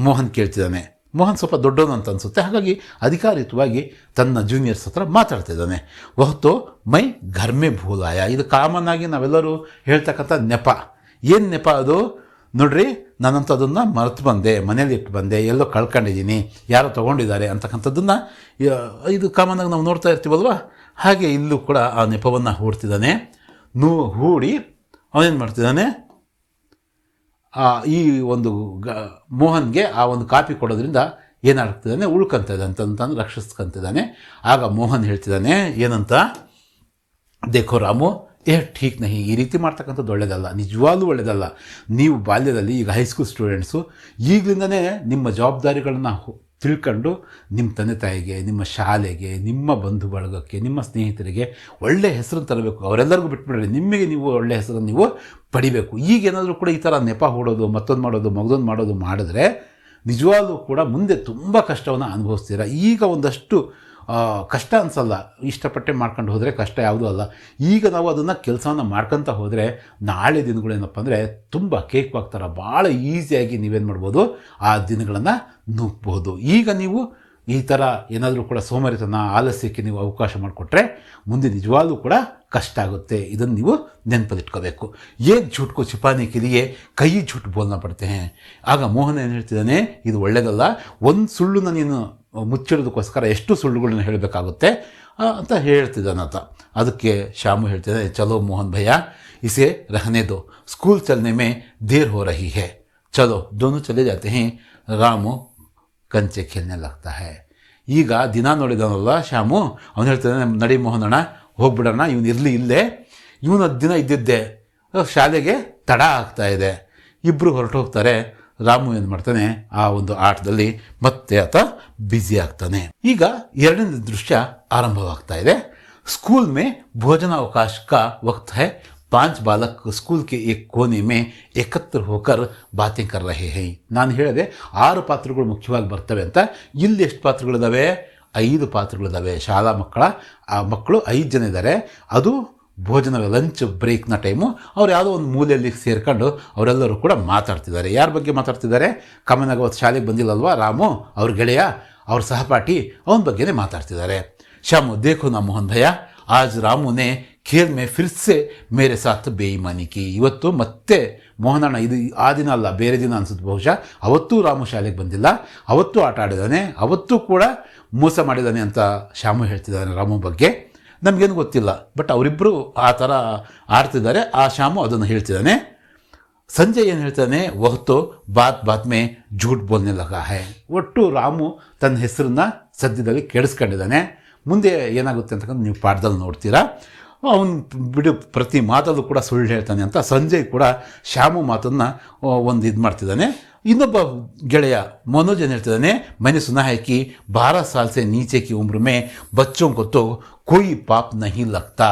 ಮೋಹನ್ ಕೇಳ್ತಿದ್ದಾನೆ. ಮೋಹನ್ ಸ್ವಲ್ಪ ದೊಡ್ಡವನು ಅಂತ ಅನಿಸುತ್ತೆ, ಹಾಗಾಗಿ ಅಧಿಕಾರಿತವಾಗಿ ತನ್ನ ಜೂನಿಯರ್ಸ್ ಹತ್ರ ಮಾತಾಡ್ತಿದ್ದಾನೆ. ವಹತೋ ಮೈ ಘರ್ಮೆ ಭೂಲಾಯ, ಇದು ಕಾಮನ್ ಆಗಿ ನಾವೆಲ್ಲರೂ ಹೇಳ್ತಕ್ಕಂಥ ನೆಪ. ಏನು ನೆಪ ಅದು ನೋಡ್ರಿ, ನಾನಂತೂ ಅದನ್ನು ಮರೆತು ಬಂದೆ, ಮನೇಲಿ ಇಟ್ಟು ಬಂದೆ, ಎಲ್ಲೋ ಕಳ್ಕೊಂಡಿದ್ದೀನಿ, ಯಾರೋ ತೊಗೊಂಡಿದ್ದಾರೆ ಅಂತಕ್ಕಂಥದ್ದನ್ನು ಇದು ಕಾಮನ್ ಆಗಿ ನಾವು ನೋಡ್ತಾ ಇರ್ತೀವಲ್ವ, ಹಾಗೆ ಇಲ್ಲೂ ಕೂಡ ಆ ನೆಪವನ್ನು ಹೂಡ್ತಿದ್ದಾನೆ. ಹೂಡಿ ಅವನೇನು ಮಾಡ್ತಿದ್ದಾನೆ, ಈ ಒಂದು ಮೋಹನ್ಗೆ ಆ ಒಂದು ಕಾಪಿ ಕೊಡೋದ್ರಿಂದ ಏನಾಗ್ತಿದ್ದಾನೆ, ಉಳ್ಕೊಂತಿದೆ ಅಂತಂದು ರಕ್ಷಿಸ್ಕೊಂತಿದ್ದಾನೆ. ಆಗ ಮೋಹನ್ ಹೇಳ್ತಿದ್ದಾನೆ ಏನಂತ, ದೇಖೋ ರಾಮು ಠೀಕ್ ನಹಿ, ಈ ರೀತಿ ಮಾಡ್ತಕ್ಕಂಥದ್ದು ಒಳ್ಳೆಯದಲ್ಲ, ನಿಜವಾಗ್ಲೂ ಒಳ್ಳೆಯದಲ್ಲ. ನೀವು ಬಾಲ್ಯದಲ್ಲಿ ಈಗ ಹೈಸ್ಕೂಲ್ ಸ್ಟೂಡೆಂಟ್ಸು ಈಗಲಿಂದನೇ ನಿಮ್ಮ ಜವಾಬ್ದಾರಿಗಳನ್ನು ತಿಳ್ಕೊಂಡು ನಿಮ್ಮ ತಂದೆ ತಾಯಿಗೆ, ನಿಮ್ಮ ಶಾಲೆಗೆ, ನಿಮ್ಮ ಬಂಧು ಬಳಗಕ್ಕೆ, ನಿಮ್ಮ ಸ್ನೇಹಿತರಿಗೆ ಒಳ್ಳೆಯ ಹೆಸರನ್ನು ತರಬೇಕು. ಅವರೆಲ್ಲರಿಗೂ ಬಿಟ್ಬಿಡ್ರಿ, ನಿಮಗೆ ನೀವು ಒಳ್ಳೆಯ ಹೆಸರನ್ನು ನೀವು ಪಡಿಬೇಕು. ಈಗೇನಾದರೂ ಕೂಡ ಈ ಥರ ನೆಪ ಹೂಡೋದು, ಮತ್ತೊಂದು ಮಾಡೋದು, ಮಗದೊಂದು ಮಾಡೋದು ಮಾಡಿದ್ರೆ ನಿಜವಾಗ್ಲೂ ಕೂಡ ಮುಂದೆ ತುಂಬ ಕಷ್ಟವನ್ನು ಅನುಭವಿಸ್ತೀರ. ಈಗ ಒಂದಷ್ಟು ಕಷ್ಟ ಅನಿಸಲ್ಲ, ಇಷ್ಟಪಟ್ಟೆ ಮಾಡ್ಕೊಂಡು ಹೋದರೆ ಕಷ್ಟ ಯಾವುದೂ ಅಲ್ಲ. ಈಗ ನಾವು ಅದನ್ನು ಕೆಲಸವನ್ನು ಮಾಡ್ಕೊತ ಹೋದರೆ ನಾಳೆ ದಿನಗಳೇನಪ್ಪ ಅಂದರೆ ತುಂಬ ಕೇಕ್ವಾಗ್ತಾರ, ಭಾಳ ಈಸಿಯಾಗಿ ನೀವೇನು ಮಾಡ್ಬೋದು ಆ ದಿನಗಳನ್ನು ನುಗ್ಬೋದು. ಈಗ ನೀವು ಈ ಥರ ಏನಾದರೂ ಕೂಡ ಸೋಮಾರಿತನ ಆಲಸ್ಯಕ್ಕೆ ನೀವು ಅವಕಾಶ ಮಾಡಿಕೊಟ್ರೆ ಮುಂದೆ ನಿಜವಾಗ್ಲೂ ಕೂಡ ಕಷ್ಟ ಆಗುತ್ತೆ. ಇದನ್ನು ನೀವು ನೆನಪಲ್ಲಿಟ್ಕೋಬೇಕು. ಏಕ್ ಝೂಟ್ ಕೋ छिपाने के लिए ಕೈ ಝೂಟ್ ಬೋಲ್ನಾ ಪಡ್ತೆ हैं. ಆಗ ಮೋಹನ್ ಏನು ಹೇಳ್ತಿದ್ದಾನೆ, ಇದು ಒಳ್ಳೆಯದಲ್ಲ, ಒಂದು ಸುಳ್ಳನ್ನು ನೀನು ಮುಚ್ಚಿಡೋದಕ್ಕೋಸ್ಕರ ಎಷ್ಟು ಸುಳ್ಳುಗಳನ್ನ ಹೇಳಬೇಕಾಗುತ್ತೆ ಅಂತ ಹೇಳ್ತಿದ್ದಾನಂತ. ಅದಕ್ಕೆ ಶ್ಯಾಮು ಹೇಳ್ತಿದ್ದಾನೆ, ಚಲೋ ಮೋಹನ್ ಭಯ್ಯ ಇಸೆ रहने दो, स्कूल चलने में देर हो रही है, चलो दोनों चले जाते हैं. ರಾಮು ಕಂಚೆ खेलने लगता है. ಈಗ ದಿನ ನೋಡಿದಾನಲ್ಲ ಶ್ಯಾಮು, ಅವನು ಹೇಳ್ತಾನೆ, ನಡಿ ಮೋಹನಣ್ಣ ಹೋಗ್ಬಿಡೋಣ, ಇವನು ಇರಲಿ ಇಲ್ಲೇ, ಇವನು ದಿನ ಇದ್ದಿದ್ದೆ, ಶಾಲೆಗೆ ತಡ ಆಗ್ತಾ ಇದೆ. ಇಬ್ಬರು ಹೊರಟು ಹೋಗ್ತಾರೆ. ರಾಮು ಏನು ಮಾಡ್ತಾನೆ, ಆ ಒಂದು ಆಟದಲ್ಲಿ ಮತ್ತೆ ಆತ ಬ್ಯುಸಿ ಆಗ್ತಾನೆ. ಈಗ ಎರಡನೇ ದೃಶ್ಯ ಆರಂಭವಾಗ್ತಾ ಇದೆ. ಸ್ಕೂಲ್ ಮೇ ಭೋಜನಾವಕಾಶ ಕಾ ವಕ್ತ್ ಹೈ, 5 ಬಾಲಕ್ ಸ್ಕೂಲ್ ಕೆ ಏಕ್ ಕೋನೆ ಮೇ ಏಕತ್ರ ಹೋಕರ್ ಬಾತೆ ಕರ್ ರಹೆ ಹೈ. ನಾನು ಹೇಳಿದೆ 6 ಪಾತ್ರಗಳು ಮುಖ್ಯವಾಗಿ ಬರ್ತವೆ ಅಂತ. ಇಲ್ಲಿ ಎಷ್ಟು ಪಾತ್ರಗಳಿದ್ದಾವೆ? 5 ಪಾತ್ರಗಳಿದ್ದಾವೆ. ಶಾಲಾ ಮಕ್ಕಳು 5 ಜನ ಇದ್ದಾರೆ. ಅದು ಭೋಜನ ಲಂಚ್ ಬ್ರೇಕ್ನ ಟೈಮು. ಅವ್ರು ಯಾವುದೋ ಒಂದು ಮೂಲೆಯಲ್ಲಿ ಸೇರ್ಕೊಂಡು ಅವರೆಲ್ಲರೂ ಕೂಡ ಮಾತಾಡ್ತಿದ್ದಾರೆ. ಯಾರ ಬಗ್ಗೆ ಮಾತಾಡ್ತಿದ್ದಾರೆ? ಕಾಮನ್ ಆಗಿ ಅವತ್ತು ಶಾಲೆಗೆ ಬಂದಿಲ್ಲಲ್ವಾ ರಾಮು, ಅವ್ರ ಗೆಳೆಯ, ಅವ್ರ ಸಹಪಾಠಿ, ಅವನ ಬಗ್ಗೆನೇ ಮಾತಾಡ್ತಿದ್ದಾರೆ. ಶಾಮು, ದೇಖೋ ನಾ ಮೋಹನ್ ಭಯ್ಯ, ಆಜ್ ರಾಮುನೇ ಖೇಲ್ ಮೇ ಫಿರ್ಸೆ ಮೇರೆ ಸಾಥ್ ಬೇಯಿಮಾನಿ ಕಿ. ಇವತ್ತು ಮತ್ತೆ ಮೋಹನಣ್ಣ, ಇದು ಆ ದಿನ ಅಲ್ಲ, ಬೇರೆ ದಿನ ಅನ್ಸುತ್ತೆ ಬಹುಶಃ, ಅವತ್ತೂ ರಾಮು ಶಾಲೆಗೆ ಬಂದಿಲ್ಲ, ಅವತ್ತೂ ಆಟ ಆಡಿದ್ದಾನೆ, ಅವತ್ತೂ ಕೂಡ ಮೋಸ ಮಾಡಿದ್ದಾನೆ ಅಂತ ಶ್ಯಾಮು ಹೇಳ್ತಿದ್ದಾನೆ ರಾಮು ಬಗ್ಗೆ. ನಮಗೇನು ಗೊತ್ತಿಲ್ಲ, ಬಟ್ ಅವರಿಬ್ಬರು ಆ ಥರ ಆಡ್ತಿದ್ದಾರೆ. ಆ ಶ್ಯಾಮು ಅದನ್ನು ಹೇಳ್ತಿದ್ದಾನೆ. ಸಂಜಯ್ ಏನು ಹೇಳ್ತಾನೆ, ವಹ್ತು ಬಾತ್ ಮೇ ಝೂಟ್ ಬೋಲ್ನೆ ಲಗಾ ಹೈ. ಒಟ್ಟು ರಾಮು ತನ್ನ ಹೆಸರನ್ನ ಸದ್ಯದಲ್ಲಿ ಕೆಡಿಸ್ಕೊಂಡಿದ್ದಾನೆ. ಮುಂದೆ ಏನಾಗುತ್ತೆ ಅಂತಕ್ಕಂಥ ನೀವು ಪಾಠದಲ್ಲಿ ನೋಡ್ತೀರಾ. ಅವನು ಬಿಡು ಪ್ರತಿ ಮಾತಲ್ಲೂ ಕೂಡ ಸುಳ್ಳು ಹೇಳ್ತಾನೆ ಅಂತ ಸಂಜಯ್ ಕೂಡ ಶ್ಯಾಮು ಮಾತನ್ನು ಒಂದು ಇದು ಮಾಡ್ತಿದ್ದಾನೆ. ಇನ್ನೊಬ್ಬ ಗೆಳೆಯ ಮನೋಜ್ ಏನು ಹೇಳ್ತಿದ್ದಾನೆ, मैंने सुना है कि 12 साल से नीचे की उम्र में बच्चों को तो कोई पाप नहीं लगता,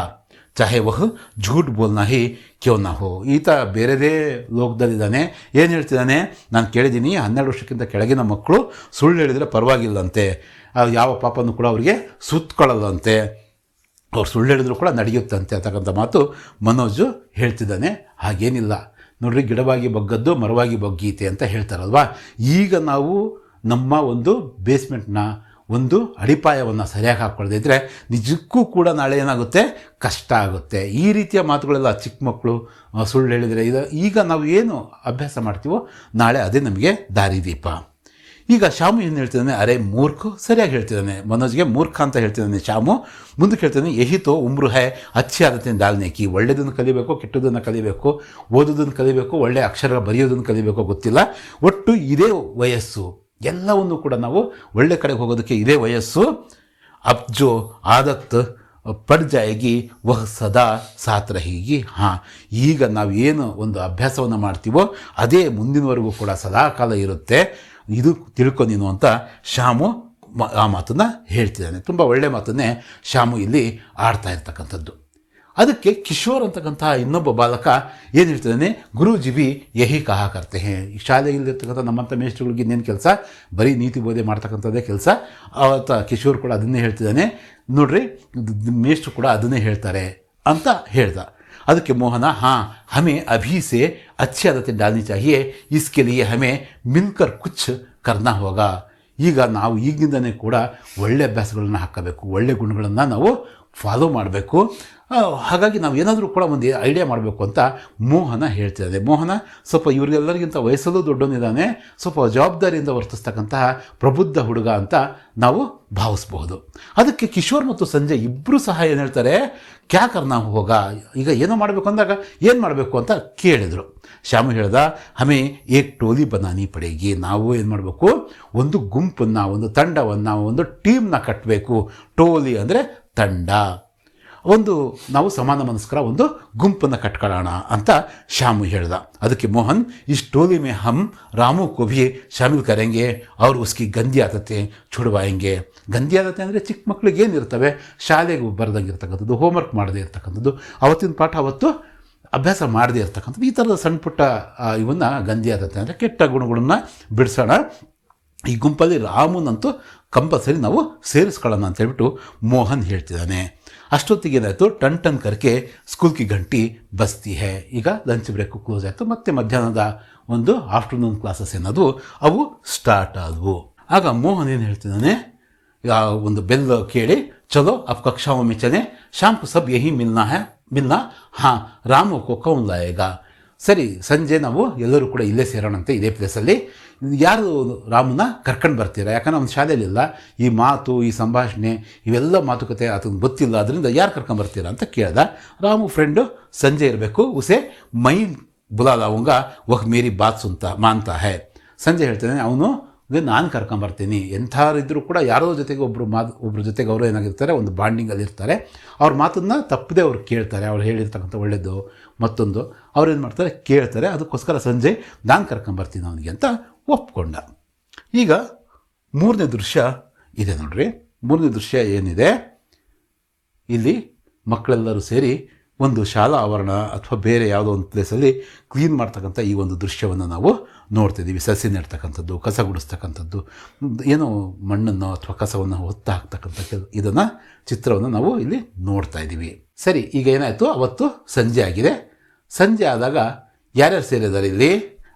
चाहे वह झूठ बोलना ही क्यों ना हो. ಈತ ಬೇರೆದೇ ಲೋಕದಲ್ಲಿದ್ದಾನೆ. ಏನು ಹೇಳ್ತಿದ್ದಾನೆ, ನಾನು ಕೇಳಿದ್ದೀನಿ 12 ವರ್ಷಕ್ಕಿಂತ ಕೆಳಗಿನ ಮಕ್ಕಳು ಸುಳ್ಳು ಹೇಳಿದರೆ ಪರವಾಗಿಲ್ಲಂತೆ, ಯಾವ ಪಾಪನೂ ಕೂಡ ಅವರಿಗೆ ಸುತ್ತಕೊಳ್ಳಲ್ಲಂತೆ, ಅವ್ರು ಸುಳ್ಳು ಹೇಳಿದ್ರು ಕೂಡ ನಡೆಯುತ್ತಂತೆ ಅಂತಕ್ಕಂಥ ಮಾತು ಮನೋಜು ಹೇಳ್ತಿದ್ದಾನೆ. ಹಾಗೇನಿಲ್ಲ ನೋಡ್ರಿ, ಗಿಡವಾಗಿ ಬಗ್ಗದ್ದು ಮರವಾಗಿ ಬಗ್ಗೀತೆ ಅಂತ ಹೇಳ್ತಾರಲ್ವಾ. ಈಗ ನಾವು ನಮ್ಮ ಒಂದು ಬೇಸ್ಮೆಂಟ್ನ ಒಂದು ಅಡಿಪಾಯವನ್ನು ಸರಿಯಾಗಿ ಹಾಕ್ಕೊಳ್ಳದೇ ಇದ್ದರೆ ನಿಜಕ್ಕೂ ಕೂಡ ನಾಳೆ ಏನಾಗುತ್ತೆ, ಕಷ್ಟ ಆಗುತ್ತೆ. ಈ ರೀತಿಯ ಮಾತುಗಳೆಲ್ಲ ಚಿಕ್ಕ ಮಕ್ಕಳು ಸುಳ್ಳು ಹೇಳಿದರೆ ಈಗ ನಾವು ಏನು ಅಭ್ಯಾಸ ಮಾಡ್ತೀವೋ ನಾಳೆ ಅದೇ ನಮಗೆ ದಾರಿದೀಪ. ಈಗ ಶ್ಯಾಮು ಏನು ಹೇಳ್ತಿದ್ದಾನೆ, ಅರೆ ಮೂರ್ಖ, ಸರಿಯಾಗಿ ಹೇಳ್ತಿದ್ದಾನೆ. ಮನೋಜ್ಗೆ ಮೂರ್ಖ ಅಂತ ಹೇಳ್ತಿದ್ದಾನೆ ಶ್ಯಾಮು. ಮುಂದಕ್ಕೆ ಹೇಳ್ತಾನೆ, ಯಹಿತೋ ಉಮ್ರು ಹೈ ಅಚ್ಚಿ ಆದತೆ ದಾಲ್ನೇಕಿ. ಒಳ್ಳೆಯದನ್ನು ಕಲಿಬೇಕು, ಕೆಟ್ಟದನ್ನು ಕಲಿಬೇಕು, ಓದೋದನ್ನು ಕಲಿಬೇಕು, ಒಳ್ಳೆಯ ಅಕ್ಷರ ಬರೆಯೋದನ್ನು ಕಲಿಬೇಕು, ಗೊತ್ತಿಲ್ಲ, ಒಟ್ಟು ಇದೇ ವಯಸ್ಸು. ಎಲ್ಲವನ್ನು ಕೂಡ ನಾವು ಒಳ್ಳೆ ಕಡೆಗೆ ಹೋಗೋದಕ್ಕೆ ಇದೇ ವಯಸ್ಸು. ಅಬ್ ಜೋ ಆದತ್ ಪಡ್ ಜಾಯಗಿ ವಹ ಸದಾ ಸಾತ್ ರಹೀಗಿ. ಹಾಂ, ಈಗ ನಾವು ಏನು ಒಂದು ಅಭ್ಯಾಸವನ್ನು ಮಾಡ್ತೀವೋ ಅದೇ ಮುಂದಿನವರೆಗೂ ಕೂಡ ಸದಾ ಕಾಲ ಇರುತ್ತೆ, ಇದು ತಿಳ್ಕೊ ನೀನು ಅಂತ ಶ್ಯಾಮು ಆ ಮಾತನ್ನು ಹೇಳ್ತಿದ್ದಾನೆ. ತುಂಬ ಒಳ್ಳೆಯ ಮಾತನ್ನೇ ಶ್ಯಾಮು ಇಲ್ಲಿ ಆಡ್ತಾ ಇರ್ತಕ್ಕಂಥದ್ದು. ಅದಕ್ಕೆ ಕಿಶೋರ್ ಅಂತಕ್ಕಂಥ ಇನ್ನೊಬ್ಬ ಬಾಲಕ ಏನು ಹೇಳ್ತಿದ್ದಾನೆ, ಗುರುಜಿ ಬಿ ಯಹಿ ಕಹಾ ಕರ್ತೆ ಹೇ. ಈ ಶಾಲೆಯಲ್ಲಿರ್ತಕ್ಕಂಥ ನಮ್ಮಂಥ ಮೇಷ್ಟ್ರುಗಳಿಗೆ ಇನ್ನೇನು ಕೆಲಸ, ಬರೀ ನೀತಿ ಬೋಧೆ ಮಾಡ್ತಕ್ಕಂಥದ್ದೇ ಕೆಲಸ. ಅವತ್ತ ಕಿಶೋರ್ ಕೂಡ ಅದನ್ನೇ ಹೇಳ್ತಿದ್ದಾನೆ. ನೋಡ್ರಿ, ಮೇಷ್ಟ್ರು ಕೂಡ ಅದನ್ನೇ ಹೇಳ್ತಾರೆ ಅಂತ ಹೇಳ್ದ. ಅದಕ್ಕೆ ಮೋಹನ, ಹಾಂ ಹಮೇ ಅಭಿ ಸೆ ಅಚ್ಚಿ ಆದತೆ ಡಾಲ್ನಿ ಚಾಹಿಯೇ, ಇಸ್ಕೆ ಲಿಯೇ ಹಮೇ ಮಿಲ್ಕರ್ ಕುಚ್ ಕರ್ನಾ ಹೋಗ. ಈಗ ನಾವು ಈಗಿಂದನೇ ಕೂಡ ಒಳ್ಳೆ ಅಭ್ಯಾಸಗಳನ್ನ ಹಾಕಬೇಕು, ಒಳ್ಳೆ ಗುಣಗಳನ್ನು ನಾವು ಫಾಲೋ ಮಾಡಬೇಕು. ಹಾಗಾಗಿ ನಾವು ಏನಾದರೂ ಕೂಡ ಒಂದು ಐಡಿಯಾ ಮಾಡಬೇಕು ಅಂತ ಮೋಹನ ಹೇಳ್ತಿದ್ದಾರೆ. ಮೋಹನ ಸ್ವಲ್ಪ ಇವರಿಗೆಲ್ಲರಿಗಿಂತ ವಯಸ್ಸಲ್ಲೂ ದೊಡ್ಡವನಿದ್ದಾನೆ, ಸ್ವಲ್ಪ ಜವಾಬ್ದಾರಿಯಿಂದ ವರ್ತಿಸ್ತಕ್ಕಂತಹ ಪ್ರಬುದ್ಧ ಹುಡುಗ ಅಂತ ನಾವು ಭಾವಿಸ್ಬಹುದು. ಅದಕ್ಕೆ ಕಿಶೋರ್ ಮತ್ತು ಸಂಜಯ್ ಇಬ್ಬರೂ ಸಹ ಏನು ಹೇಳ್ತಾರೆ, ಕ್ಯಾ ಕರ್ನಾ ಹೋಗ, ಈಗ ಏನೋ ಮಾಡಬೇಕು ಅಂದಾಗ ಏನು ಮಾಡಬೇಕು ಅಂತ ಕೇಳಿದರು. ಶ್ಯಾಮು ಹೇಳ್ದ, ಹಮೇ ಏಕ್ ಟೋಲಿ ಬನಾನಿ ಪಡೆಗಿ. ನಾವು ಏನು ಮಾಡಬೇಕು, ಒಂದು ಗುಂಪನ್ನು, ಒಂದು ತಂಡವನ್ನು, ಒಂದು ಟೀಮ್ನ ಕಟ್ಟಬೇಕು. ಟೋಲಿ ಅಂದರೆ ತಂಡ, ಒಂದು ನಾವು ಸಮಾನ ಮನಸ್ಕರ ಒಂದು ಗುಂಪನ್ನು ಕಟ್ಕೊಳ್ಳೋಣ ಅಂತ ಶ್ಯಾಮು ಹೇಳ್ದ. ಅದಕ್ಕೆ ಮೋಹನ್, ಇಸ್ ಟೋಲಿ ಮೇ ಹಮ್ ರಾಮು ಕೋ ಭಿ ಶಾಮಿಲ್ ಕರೆಂಗೆ और उसकी ಗಂದಿ ಆದತೆ छुड़वाएंगे. ಗಂದಿ ಆದತೆ ಅಂದರೆ ಚಿಕ್ಕ ಮಕ್ಕಳಿಗೆ ಏನಿರ್ತವೆ, ಶಾಲೆಗೆ ಬರೆದಂಗೆ ಇರ್ತಕ್ಕಂಥದ್ದು, ಹೋಮ್ವರ್ಕ್ ಮಾಡದೇ ಇರ್ತಕ್ಕಂಥದ್ದು, ಅವತ್ತಿನ ಪಾಠ ಅವತ್ತು ಅಭ್ಯಾಸ ಮಾಡದೇ ಇರ್ತಕ್ಕಂಥದ್ದು, ಈ ಥರದ ಸಣ್ಣ ಪುಟ್ಟ ಇವನ್ನ ಗಂದಿ ಆದತೆ ಅಂದರೆ ಕೆಟ್ಟ ಗುಣಗಳನ್ನ ಬಿಡಿಸೋಣ. ಈ ಗುಂಪಲ್ಲಿ ರಾಮನಂತೂ ಕಂಪಲ್ಸರಿ ನಾವು ಸೇರಿಸ್ಕೊಳ್ಳೋಣ ಅಂತ ಹೇಳ್ಬಿಟ್ಟು ಮೋಹನ್ ಹೇಳ್ತಿದ್ದಾನೆ. ಅಷ್ಟೊತ್ತಿಗೆ ಏನಾಯಿತು, ಟನ್ ಕರ್ಕೆ ಸ್ಕೂಲ್ ಕಿ ಗಂಟಿ ಬಸ್ತಿ ಹೇ. ಈಗ ಲಂಚ್ ಬ್ರೇಕು ಕ್ಲೋಸ್ ಆಯಿತು, ಮತ್ತು ಮಧ್ಯಾಹ್ನದ ಒಂದು ಆಫ್ಟರ್ನೂನ್ ಕ್ಲಾಸಸ್ ಏನದು ಅವು ಸ್ಟಾರ್ಟ್ ಆದವು. ಆಗ ಮೋಹನ್ ಏನು ಹೇಳ್ತಿದ್ದಾನೆ, ಒಂದು ಬೆಲ್ ಕೇಳಿ, ಚಲೋ ಅಬ್ ಕಕ್ಷಾओं में ಚಲೆ, ಶಾಮ್ ಕೋ ಸಬ್ ಯಹಿ ಮಿಲ್ನಾ ಹಾಂ ರಾಮು ಕೋ ಕೌನ್ ಲಾಯೇಗಾ. ಸರಿ, ಸಂಜೆ ನಾವು ಎಲ್ಲರೂ ಕೂಡ ಇಲ್ಲೇ ಸೇರೋಣಂತೆ, ಇದೇ ಪ್ಲೇಸಲ್ಲಿ. ಯಾರು ರಾಮನ ಕರ್ಕೊಂಡು ಬರ್ತೀರಾ? ಯಾಕಂದ್ರೆ ಅವ್ನ ಶಾಲೆಯಲ್ಲಿಲ್ಲ, ಈ ಮಾತು, ಈ ಸಂಭಾಷಣೆ, ಇವೆಲ್ಲ ಮಾತುಕತೆ ಆತನಿಗೆ ಗೊತ್ತಿಲ್ಲ, ಅದರಿಂದ ಯಾರು ಕರ್ಕೊಂಡು ಬರ್ತೀರಾ ಅಂತ ಕೇಳ್ದ. ರಾಮು ಫ್ರೆಂಡು ಸಂಜೆ ಇರಬೇಕು, ಉಸೆ ಮೈ ಬುಲಾ ಲಾವುಂಗಾ ವಹ್ ಮೇರಿ ಬಾತ್ ಮಾನ್ತಾ ಹೈ. ಸಂಜೆ ಹೇಳ್ತಾನೆ, ಅವನು ನಾನು ಕರ್ಕೊಂಬರ್ತೀನಿ. ಎಂಥವ್ರಿದ್ರೂ ಕೂಡ ಯಾರೋ ಜೊತೆಗೆ ಒಬ್ಬರ ಜೊತೆಗೆ ಅವರು ಏನಾಗಿರ್ತಾರೆ, ಒಂದು ಬಾಂಡಿಂಗಲ್ಲಿ ಇರ್ತಾರೆ. ಅವ್ರ ಮಾತನ್ನು ತಪ್ಪದೆ ಅವ್ರು ಕೇಳ್ತಾರೆ, ಅವ್ರು ಹೇಳಿರ್ತಕ್ಕಂಥ ಒಳ್ಳೆಯದು ಮತ್ತೊಂದು ಅವ್ರು ಏನು ಮಾಡ್ತಾರೆ, ಕೇಳ್ತಾರೆ. ಅದಕ್ಕೋಸ್ಕರ ಸಂಜೆ ನಾನು ಕರ್ಕೊಂಬರ್ತೀನಿ ಅವನಿಗೆ ಅಂತ ಒಪ್ಕೊಂಡ. ಈಗ ಮೂರನೇ ದೃಶ್ಯ ಇದೆ ನೋಡ್ರಿ. ಮೂರನೇ ದೃಶ್ಯ ಏನಿದೆ, ಇಲ್ಲಿ ಮಕ್ಕಳೆಲ್ಲರೂ ಸೇರಿ ಒಂದು ಶಾಲಾ ಆವರಣ ಅಥವಾ ಬೇರೆ ಯಾವುದೋ ಒಂದು ಪ್ಲೇಸಲ್ಲಿ ಕ್ಲೀನ್ ಮಾಡ್ತಕ್ಕಂಥ ಈ ಒಂದು ದೃಶ್ಯವನ್ನು ನಾವು ನೋಡ್ತಿದ್ದೀವಿ. ಸಸಿ ನೆಡ್ತಕ್ಕಂಥದ್ದು, ಕಸ ಗುಡಿಸ್ತಕ್ಕಂಥದ್ದು, ಏನೋ ಮಣ್ಣನ್ನು ಅಥವಾ ಕಸವನ್ನು ಹೊತ್ತು ಹಾಕ್ತಕ್ಕಂಥ ಇದನ್ನು ಚಿತ್ರವನ್ನು ನಾವು ಇಲ್ಲಿ ನೋಡ್ತಾ ಇದ್ದೀವಿ. ಸರಿ, ಈಗ ಏನಾಯಿತು, ಅವತ್ತು ಸಂಜೆ ಆಗಿದೆ. ಸಂಜೆ ಆದಾಗ ಯಾರ್ಯಾರು ಸೇರಿದ್ದಾರೆ ಇಲ್ಲಿ,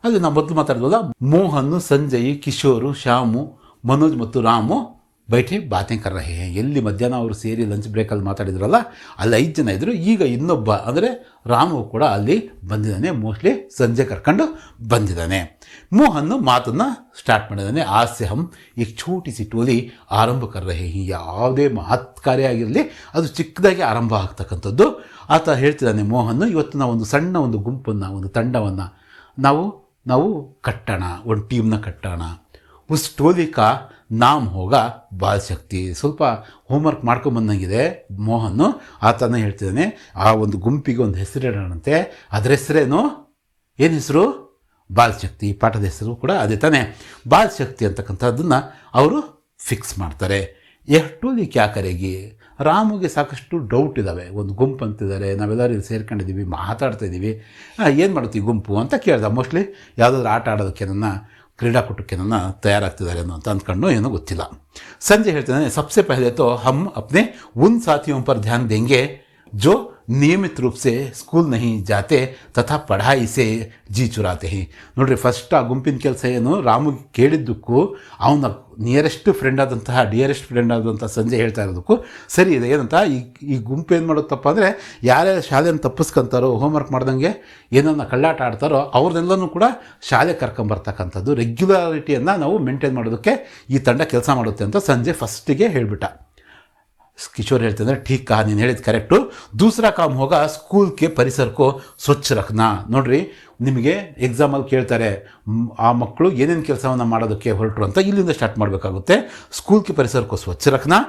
ಅದು ನಾವು ಮೊದಲು ಮಾತಾಡ್ಬೋದಾ, ಮೋಹನ್, ಸಂಜಯ್, ಕಿಶೋರು, ಶ್ಯಾಮು, ಮನೋಜ್ ಮತ್ತು ರಾಮು ಬೈಠಿ ಬಾತೆ ಕರ್ ರಹೆ ಹೈ. ಎಲ್ಲಿ ಮಧ್ಯಾಹ್ನ ಅವರು ಸೇರಿ ಲಂಚ್ ಬ್ರೇಕಲ್ಲಿ ಮಾತಾಡಿದ್ರಲ್ಲ, ಅಲ್ಲಿ 5 ಜನ ಇದ್ದರು. ಈಗ ಇನ್ನೊಬ್ಬ ಅಂದರೆ ರಾಮು ಕೂಡ ಅಲ್ಲಿ ಬಂದಿದ್ದಾನೆ, ಮೋಸ್ಟ್ಲಿ ಸಂಜೆ ಕರ್ಕೊಂಡು ಬಂದಿದ್ದಾನೆ. ಮೋಹನ್ ಮಾತನ್ನು ಸ್ಟಾರ್ಟ್ ಮಾಡಿದ್ದಾನೆ. ಆಸೆ ಹಮ್ ಈಗ ಛೋಟಿ ಸಿ ಟೋಲಿ ಆರಂಭ ಕರ್ ರಹೆ ಹೈ. ಯಾವುದೇ ಮಹತ್ ಕಾರ್ಯ ಆಗಿರಲಿ ಅದು ಚಿಕ್ಕದಾಗಿ ಆರಂಭ ಆಗ್ತಕ್ಕಂಥದ್ದು. ಆತ ಹೇಳ್ತಿದ್ದಾನೆ ಮೋಹನ್, ಇವತ್ತು ನಾವು ಒಂದು ಸಣ್ಣ ಒಂದು ಗುಂಪನ್ನು, ಒಂದು ತಂಡವನ್ನು ನಾವು ಕಟ್ಟೋಣ, ಒಂದು ಟೀಮ್ನ ಕಟ್ಟೋಣ. ಉಸ್ ಟೋಲಿ ಕಾ ನಾಮ್ ಹೋಗ ಬಾಲ್ ಶಕ್ತಿ. ಸ್ವಲ್ಪ ಹೋಮ್ವರ್ಕ್ ಮಾಡ್ಕೊಂಬಂದಂಗಿದೆ ಮೋಹನ್. ಆತನ ಹೇಳ್ತಿದ್ದಾನೆ, ಆ ಒಂದು ಗುಂಪಿಗೆ ಒಂದು ಹೆಸರಿಡೋಣಂತೆ. ಅದರ ಹೆಸರೇನು, ಏನು ಹೆಸರು? ಬಾಲ್ ಶಕ್ತಿ. ಪಾಠದ ಹೆಸರು ಕೂಡ ಅದೇ ತಾನೇ, ಬಾಲ್ ಶಕ್ತಿ ಅಂತಕ್ಕಂಥದ್ದನ್ನು ಅವರು ಫಿಕ್ಸ್ ಮಾಡ್ತಾರೆ. ಎಷ್ಟು ಕ್ಯಾ ಕರೆಗಿ. ರಾಮುಗೆ ಸಾಕಷ್ಟು ಡೌಟ್ ಇದ್ದಾವೆ. ಒಂದು ಗುಂಪು ಅಂತಿದ್ದಾರೆ, ನಾವೆಲ್ಲರೂ ಇಲ್ಲಿ ಸೇರ್ಕೊಂಡಿದ್ದೀವಿ, ಮಾತಾಡ್ತಾ ಇದ್ದೀವಿ, ಏನು ಮಾಡುತ್ತೀವಿ ಗುಂಪು ಅಂತ ಕೇಳ್ದ. ಮೋಸ್ಟ್ಲಿ ಯಾವುದಾದ್ರೂ ಆಟ ಆಡೋದಕ್ಕೆ ಕ್ರೀಡಾಕೂಟಕ್ಕೆ ತಯಾರಾಗ್ತಿದ್ದಾರೆ ಅಂತ ಅಂದ್ಕೊಂಡು ಏನೋ ಗೊತ್ತಿಲ್ಲ. ಸಂಜೆ ಹೇಳ್ತಿದ್ದಾನೆ, ಸಬ್ಸೆ ಪಹಲೆ ತೋ ಹಮ್ ಅಪ್ನೆ ಉನ್ ಸಾಥಿಯೋं पर ध्यान देंगे जो ನಿಯಮಿತ ರೂಪ ಸೆ ಸ್ಕೂಲ್ ನಹಿ ಜಾತೆ ತಥಾ ಪಢಾಯಿ ಸೆ ಜಿ ಚುರಾತೆ ಹಿ. ನೋಡ್ರಿ, ಫಸ್ಟ್ ಆ ಗುಂಪಿನ ಕೆಲಸ ಏನು, ರಾಮುಗೆ ಕೇಳಿದ್ದಕ್ಕೂ ಅವನ ಡಿಯರೆಸ್ಟ್ ಫ್ರೆಂಡ್ ಆದಂಥ ಸಂಜೆ ಹೇಳ್ತಾ ಇರೋದಕ್ಕೂ ಸರಿ ಇದೆ. ಏನಂತ, ಈ ಗುಂಪು ಏನು ಮಾಡುತ್ತಪ್ಪ ಅಂದರೆ, ಯಾರ್ಯಾರು ಶಾಲೆಯನ್ನು ತಪ್ಪಿಸ್ಕೊಂತಾರೋ, ಹೋಮ್ವರ್ಕ್ ಮಾಡ್ದಂಗೆ ಏನನ್ನ ಕಳ್ಳಾಟ ಆಡ್ತಾರೋ ಅವ್ರನ್ನೆಲ್ಲನೂ ಕೂಡ ಶಾಲೆ ಕರ್ಕೊಂಬರ್ತಕ್ಕಂಥದ್ದು, ರೆಗ್ಯುಲಾರಿಟಿಯನ್ನು ನಾವು ಮೇಂಟೈನ್ ಮಾಡೋದಕ್ಕೆ ಈ ತಂಡ ಕೆಲಸ ಮಾಡುತ್ತೆ ಅಂತ ಸಂಜೆ ಫಸ್ಟಿಗೆ ಹೇಳಿಬಿಟ್ಟ. ಕಿಶೋರ್ ಹೇಳ್ತಿದ್ದಾರೆ, ಠೀಕ್ ಕಹಾ, ನೀನು ಹೇಳಿದ ಕರೆಕ್ಟು. ದೂಸರಾ ಕಾಮ್ ಹೋಗ ಸ್ಕೂಲ್ ಕೆ ಪರಿಸರಕ್ಕೋ ಸ್ವಚ್ಛ ರಖ್ನಾ. ನೋಡ್ರಿ, ನಿಮಗೆ ಎಕ್ಸಾಮಲ್ಲಿ ಕೇಳ್ತಾರೆ ಆ ಮಕ್ಕಳು ಏನೇನು ಕೆಲಸವನ್ನು ಮಾಡೋದಕ್ಕೆ ಹೊರಟರು ಅಂತ, ಇಲ್ಲಿಂದ ಸ್ಟಾರ್ಟ್ ಮಾಡಬೇಕಾಗುತ್ತೆ. ಸ್ಕೂಲ್ ಕೆ ಪರಿಸರಕ್ಕೋ ಸ್ವಚ್ಛ ರಖ್ನಾ.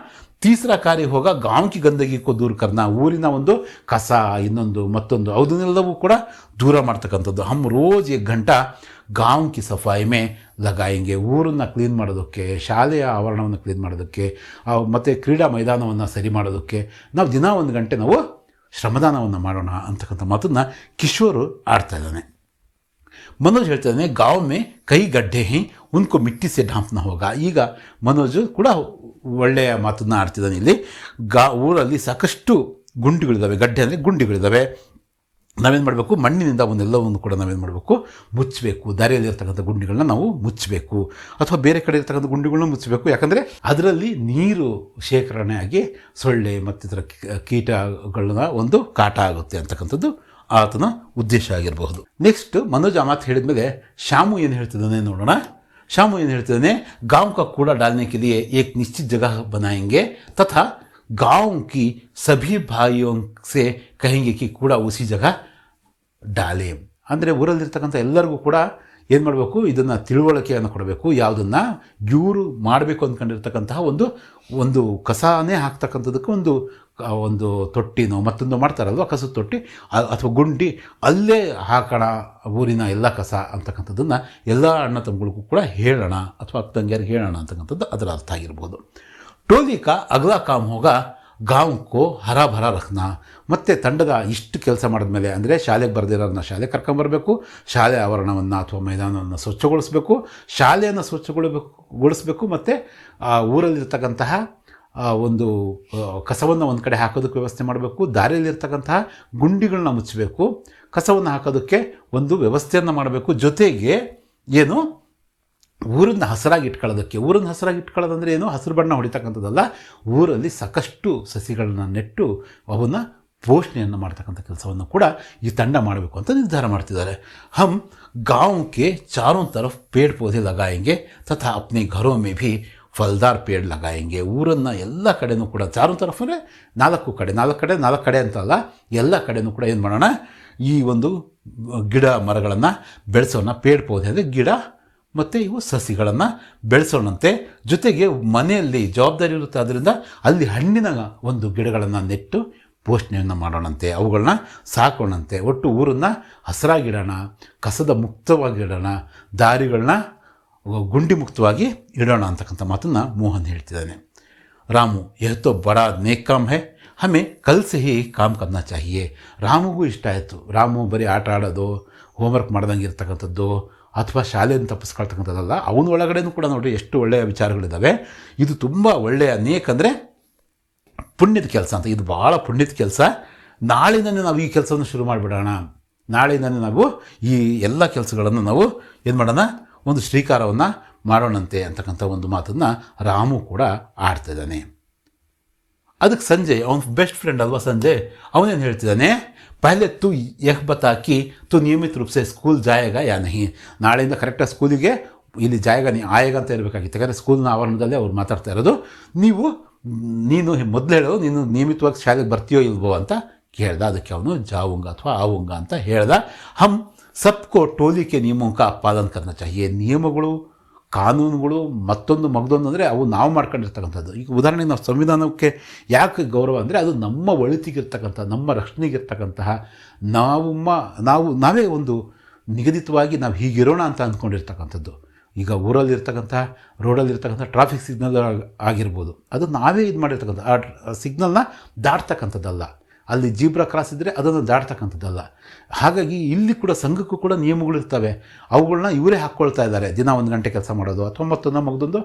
ತೀಸರಾ ಕಾರ್ಯ ಹೋಗ ಗಾಂವ್ ಕಿ ಗಂದಗಿ ಕೋ ದೂರ ಕರ್ನಾ. ಊರಿನ ಒಂದು ಕಸ, ಇನ್ನೊಂದು ಮತ್ತೊಂದು ಅದನ್ನೆಲ್ಲವೂ ಕೂಡ ದೂರ ಮಾಡ್ತಕ್ಕಂಥದ್ದು. ಹಮ್ ರೋಜ್ 1 ಗಂಟೆ ಗಾಂವ್ ಕಿ ಸಫಾಯಿ ಮೇ ಲಗಾಯಿಂಗೆ. ಊರನ್ನು ಕ್ಲೀನ್ ಮಾಡೋದಕ್ಕೆ, ಶಾಲೆಯ ಆವರಣವನ್ನು ಕ್ಲೀನ್ ಮಾಡೋದಕ್ಕೆ, ಮತ್ತು ಕ್ರೀಡಾ ಮೈದಾನವನ್ನು ಸರಿ ಮಾಡೋದಕ್ಕೆ ನಾವು ದಿನ 1 ಗಂಟೆ ನಾವು ಶ್ರಮದಾನವನ್ನು ಮಾಡೋಣ ಅಂತಕ್ಕಂಥ ಮಾತನ್ನು ಕಿಶೋರು ಆಡ್ತಾ ಇದ್ದಾನೆ. ಮನೋಜ್ ಹೇಳ್ತಿದ್ದಾನೆ, ಗಾಂವ್ ಮೇ ಕೈ ಗಡ್ಡೆ ಹಿ ಉನ್ಕೋ ಮಿಟ್ಟಿ ಸೆ ಢಾಂಪ್ನ ಹೋಗ. ಈಗ ಮನೋಜ್ ಕೂಡ ಒಳ್ಳೆಯ ಮಾತನ್ನು ಆಡ್ತಿದ್ದಾನೆ. ಇಲ್ಲಿ ಊರಲ್ಲಿ ಸಾಕಷ್ಟು ಗುಂಡಿಗಳಿದ್ದಾವೆ. ಗಡ್ಡೆ ಅಂದರೆ ಗುಂಡಿಗಳಿದ್ದಾವೆ. ನಾವೇನು ಮಾಡಬೇಕು, ಮಣ್ಣಿನಿಂದ ಒಂದೆಲ್ಲವನ್ನು ಕೂಡ ನಾವೇನು ಮಾಡಬೇಕು, ಮುಚ್ಚಬೇಕು. ದಾರಿಯಲ್ಲಿರ್ತಕ್ಕಂಥ ಗುಂಡಿಗಳನ್ನ ನಾವು ಮುಚ್ಚಬೇಕು, ಅಥವಾ ಬೇರೆ ಕಡೆ ಇರ್ತಕ್ಕಂಥ ಗುಂಡಿಗಳನ್ನ ಮುಚ್ಚಬೇಕು. ಯಾಕಂದರೆ ಅದರಲ್ಲಿ ನೀರು ಶೇಖರಣೆ ಆಗಿ ಸೊಳ್ಳೆ ಮತ್ತಿತರ ಕೀಟಗಳನ್ನ ಒಂದು ಕಾಟ ಆಗುತ್ತೆ ಅಂತಕ್ಕಂಥದ್ದು ಆತನ ಉದ್ದೇಶ ಆಗಿರಬಹುದು. ನೆಕ್ಸ್ಟ್ ಮನೋಜ್ ಆ ಮಾತು ಹೇಳಿದ ಮೇಲೆ ಶ್ಯಾಮು ಏನು ಹೇಳ್ತಿದ್ದಾನೆ ನೋಡೋಣ. ಶ್ಯಾಮು ಏನು ಹೇಳ್ತಿದ್ದಾನೆ, ಗಾಂವ್ ಕಾ ಕೂಡಾ ಡಾಲ್ನೆ ಕೆ ಲಿಯೆ ಏಕ್ ನಿಶ್ಚಿತ ಜಗಹ ಬನಾಯೆಂಗೆ ತಥಾ गांव की सभी भाइयों से कहेंगे कि कूड़ा उसी जगह डाले. ಅಂದರೆ ಊರಲ್ಲಿರ್ತಕ್ಕಂಥ ಎಲ್ಲರಿಗೂ ಕೂಡ ಏನು ಮಾಡಬೇಕು, ಇದನ್ನು ತಿಳುವಳಿಕೆಯನ್ನು ಕೊಡಬೇಕು. ಯಾವುದನ್ನು ಇವರು ಮಾಡಬೇಕು ಅಂದ್ಕೊಂಡಿರ್ತಕ್ಕಂತಹ ಒಂದು ಕಸನೇ ಹಾಕ್ತಕ್ಕಂಥದ್ದಕ್ಕೆ ಒಂದು ತೊಟ್ಟಿನೋ ಮತ್ತೊಂದು ಮಾಡ್ತಾರಲ್ವ, ಕಸದ ತೊಟ್ಟಿ ಅಥವಾ ಗುಂಡಿ, ಅಲ್ಲೇ ಹಾಕೋಣ ಊರಿನ ಎಲ್ಲ ಕಸ ಅಂತಕ್ಕಂಥದ್ದನ್ನು ಎಲ್ಲ ಅಣ್ಣ ತಮ್ಮಗಳಿಗೂ ಕೂಡ ಹೇಳೋಣ, ಅಥವಾ ಅಕ್ಕ ತಂಗಿಯರಿಗೆ ಹೇಳೋಣ ಅಂತಕ್ಕಂಥದ್ದು ಅದರ ಅರ್ಥ ಆಗಿರ್ಬೋದು. टोली का अगला काम होगा ಗಾಂವ್ಕೋ ಹರಾ ಭರಾ ರಖ್ನಾ. ಮತ್ತು ತಂಡದ ಇಷ್ಟು ಕೆಲಸ ಮಾಡಿದ್ಮೇಲೆ ಅಂದರೆ ಶಾಲೆಗೆ ಬರೆದಿರೋರನ್ನ ಶಾಲೆಗೆ ಕರ್ಕೊಂಬರಬೇಕು, ಶಾಲೆ ಆವರಣವನ್ನು ಅಥವಾ ಮೈದಾನವನ್ನು ಸ್ವಚ್ಛಗೊಳಿಸಬೇಕು, ಶಾಲೆಯನ್ನು ಸ್ವಚ್ಛಗೊಳಿಸಬೇಕು ಮತ್ತು ಊರಲ್ಲಿರ್ತಕ್ಕಂತಹ ಒಂದು ಕಸವನ್ನು ಒಂದು ಕಡೆ ಹಾಕೋದಕ್ಕೆ ವ್ಯವಸ್ಥೆ ಮಾಡಬೇಕು, ದಾರಿಯಲ್ಲಿರ್ತಕ್ಕಂತಹ ಗುಂಡಿಗಳನ್ನ ಮುಚ್ಚಬೇಕು, ಕಸವನ್ನು ಹಾಕೋದಕ್ಕೆ ಒಂದು ವ್ಯವಸ್ಥೆಯನ್ನು ಮಾಡಬೇಕು. ಜೊತೆಗೆ ಏನು ಊರನ್ನು ಹಸಿರಾಗಿ ಇಟ್ಕೊಳ್ಳೋದಕ್ಕೆ, ಊರನ್ನು ಹಸಿರಾಗಿ ಇಟ್ಕೊಳ್ಳೋದಂದರೆ ಏನು, ಹಸಿರು ಬಣ್ಣ ಹೊಡಿತಕ್ಕಂಥದ್ದಲ್ಲ, ಊರಲ್ಲಿ ಸಾಕಷ್ಟು ಸಸಿಗಳನ್ನ ನೆಟ್ಟು ಅವನ್ನು ಪೋಷಣೆಯನ್ನು ಮಾಡ್ತಕ್ಕಂಥ ಕೆಲಸವನ್ನು ಕೂಡ ಈ ತಂಡ ಮಾಡಬೇಕು ಅಂತ ನಿರ್ಧಾರ ಮಾಡ್ತಿದ್ದಾರೆ. ಹಮ್ ಗಾಂವ್ ಕೆ ಚಾರೋ ತರಫ್ ಪೇಡ್ ಪೌಧೆ ಲಗಾಯೆಂಗೆ ತಥಾ ಅಪ್ನೆ ಘರೋ ಮೇ ಭಿ ಫಲ್ದಾರ್ ಪೇಡ್ ಲಗಾಯೆಂಗೆ. ಊರನ್ನು ಎಲ್ಲ ಕಡೆನೂ ಕೂಡ ಚಾರೋ ತರಫ್ ಅಂದರೆ ನಾಲ್ಕು ಕಡೆ ಅಂತಲ್ಲ, ಎಲ್ಲ ಕಡೆನೂ ಕೂಡ ಏನು ಮಾಡೋಣ, ಈ ಒಂದು ಗಿಡ ಮರಗಳನ್ನು ಬೆಳೆಸೋಣ. ಪೇಡ್ ಪೌಧೆ ಅಂದರೆ ಗಿಡ ಮತ್ತು ಇವು ಸಸಿಗಳನ್ನು ಬೆಳೆಸೋಣಂತೆ. ಜೊತೆಗೆ ಮನೆಯಲ್ಲಿ ಜವಾಬ್ದಾರಿ ಇರುತ್ತೆ, ಆದ್ದರಿಂದ ಅಲ್ಲಿ ಹಣ್ಣಿನ ಒಂದು ಗಿಡಗಳನ್ನು ನೆಟ್ಟು ಪೋಷಣೆಯನ್ನು ಮಾಡೋಣಂತೆ, ಅವುಗಳನ್ನ ಸಾಕೋಣಂತೆ. ಒಟ್ಟು ಊರನ್ನು ಹಸಿರಾಗಿಡೋಣ, ಕಸದ ಮುಕ್ತವಾಗಿಡೋಣ, ದಾರಿಗಳನ್ನ ಗುಂಡಿ ಮುಕ್ತವಾಗಿ ಇಡೋಣ ಅಂತಕ್ಕಂಥ ಮಾತನ್ನು ಮೋಹನ್ ಹೇಳ್ತಿದ್ದಾನೆ. ರಾಮು ಯಹ ತೋ ಬಡಾ ನೇಕ್ ಕಾಮ್ ಹೈ, ಹಮೇ ಕಲ್ ಸೆ ಹಿ ಕಾಮ್ ಕರ್ನಾ ಚಾಹಿಯೇ. ರಾಮುಗೂ ಇಷ್ಟ ಆಯಿತು. ರಾಮು ಬರೀ ಆಟ ಆಡೋದು, ಹೋಮ್ವರ್ಕ್ ಮಾಡ್ದಂಗೆ ಇರ್ತಕ್ಕಂಥದ್ದು ಅಥವಾ ಶಾಲೆಯನ್ನು ತಪ್ಪಿಸ್ಕೊಳ್ತಕ್ಕಂಥದ್ದಲ್ಲ, ಅವನ ಒಳಗಡೆನೂ ಕೂಡ ನೋಡಿ ಎಷ್ಟು ಒಳ್ಳೆಯ ವಿಚಾರಗಳಿದ್ದಾವೆ. ಇದು ತುಂಬ ಒಳ್ಳೆಯ ನೇಕ್ ಅಂದರೆ ಪುಣ್ಯದ ಕೆಲಸ ಅಂತ. ಇದು ಭಾಳ ಪುಣ್ಯದ ಕೆಲಸ. ನಾಳಿಂದನೇ ನಾವು ಈ ಕೆಲಸವನ್ನು ಶುರು ಮಾಡಿಬಿಡೋಣ. ನಾಳಿಂದನೇ ನಾವು ಈ ಎಲ್ಲ ಕೆಲಸಗಳನ್ನು ನಾವು ಏನು ಮಾಡೋಣ, ಒಂದು ಶ್ರೀಕಾರವನ್ನು ಮಾಡೋಣಂತೆ ಅಂತಕ್ಕಂಥ ಒಂದು ಮಾತನ್ನು ರಾಮು ಕೂಡ ಆಡ್ತಿದ್ದಾನೆ. ಅದಕ್ಕೆ ಸಂಜಯ್, ಅವನ ಬೆಸ್ಟ್ ಫ್ರೆಂಡ್ ಅಲ್ವಾ ಸಂಜಯ್, ಅವನೇನು ಹೇಳ್ತಿದ್ದಾನೆ, ಪಹಲೆ ತು ಯಹ್ ಬತಾ ಕಿ ತು ನಿಯಮಿತ ರೂಪ ಸೆ ಸ್ಕೂಲ್ ಜಾಯೇಗಾ ಯಾ ನಹಿ. ನಾಳೆಯಿಂದ ಕರೆಕ್ಟಾಗಿ ಸ್ಕೂಲಿಗೆ ಇಲ್ಲಿ ಜಾಯೇಗಾ ಆಯೇಗಾ ಅಂತ ಇರಬೇಕಾಗಿತ್ತು, ಯಾಕಂದರೆ ಸ್ಕೂಲ್ನ ಆವರಣದಲ್ಲೇ ಅವ್ರು ಮಾತಾಡ್ತಾ ಇರೋದು. ನೀನು ಮೊದಲು ಹೇಳೋ, ನೀನು ನಿಯಮಿತವಾಗಿ ಶಾಲೆಗೆ ಬರ್ತೀಯೋ ಇಲ್ವೋ ಅಂತ ಕೇಳ್ದ. ಅದಕ್ಕೆ ಅವನು ಜಾವುಂಗ ಅಥವಾ ಆವುಂಗ ಅಂತ ಹೇಳ್ದ. ಹಮ್ ಸಬ್ಕೋ ಟೋಲಿಕೆ ನಿಯಮೋಂಕ ಪಾಲನ್ ಕರ್ನ ಚಾಹಿಯೇ. ನಿಯಮಗಳು, ಕಾನೂನುಗಳು ಮತ್ತೊಂದು ಮಗದೊಂದು ಅಂದರೆ ಅವು ನಾವು ಮಾಡ್ಕೊಂಡಿರ್ತಕ್ಕಂಥದ್ದು. ಈಗ ಉದಾಹರಣೆಗೆ ನಾವು ಸಂವಿಧಾನಕ್ಕೆ ಯಾಕೆ ಗೌರವ ಅಂದರೆ ಅದು ನಮ್ಮ ಒಳಿತಿಗಿರ್ತಕ್ಕಂಥ, ನಮ್ಮ ರಕ್ಷಣೆಗಿರ್ತಕ್ಕಂತಹ, ನಾವೇ ಒಂದು ನಿಗದಿತವಾಗಿ ನಾವು ಹೀಗಿರೋಣ ಅಂತ ಅಂದ್ಕೊಂಡಿರ್ತಕ್ಕಂಥದ್ದು. ಈಗ ಊರಲ್ಲಿರ್ತಕ್ಕಂಥ ರೋಡಲ್ಲಿರ್ತಕ್ಕಂಥ ಟ್ರಾಫಿಕ್ ಸಿಗ್ನಲ್ ಆಗಿರ್ಬೋದು, ಅದು ನಾವೇ ಇದು ಮಾಡಿರ್ತಕ್ಕಂಥ ಆ ಸಿಗ್ನಲ್ನ ದಾಟ್ತಕ್ಕಂಥದ್ದಲ್ಲ. ಅಲ್ಲಿ ಜೀಬ್ರಾ ಕ್ರಾಸ್ ಇದ್ದರೆ ಅದನ್ನು ದಾಟ್ತಕ್ಕಂಥದ್ದಲ್ಲ. ಹಾಗಾಗಿ ಇಲ್ಲಿ ಕೂಡ ಸಂಘಕ್ಕೂ ಕೂಡ ನಿಯಮಗಳಿರ್ತವೆ, ಅವುಗಳನ್ನ ಇವರೇ ಹಾಕ್ಕೊಳ್ತಾ ಇದ್ದಾರೆ. ದಿನ 1 ಗಂಟೆ ಕೆಲಸ ಮಾಡೋದು ಅಥವಾ ಮತ್ತೊಂದು ಮಗದೊಂದು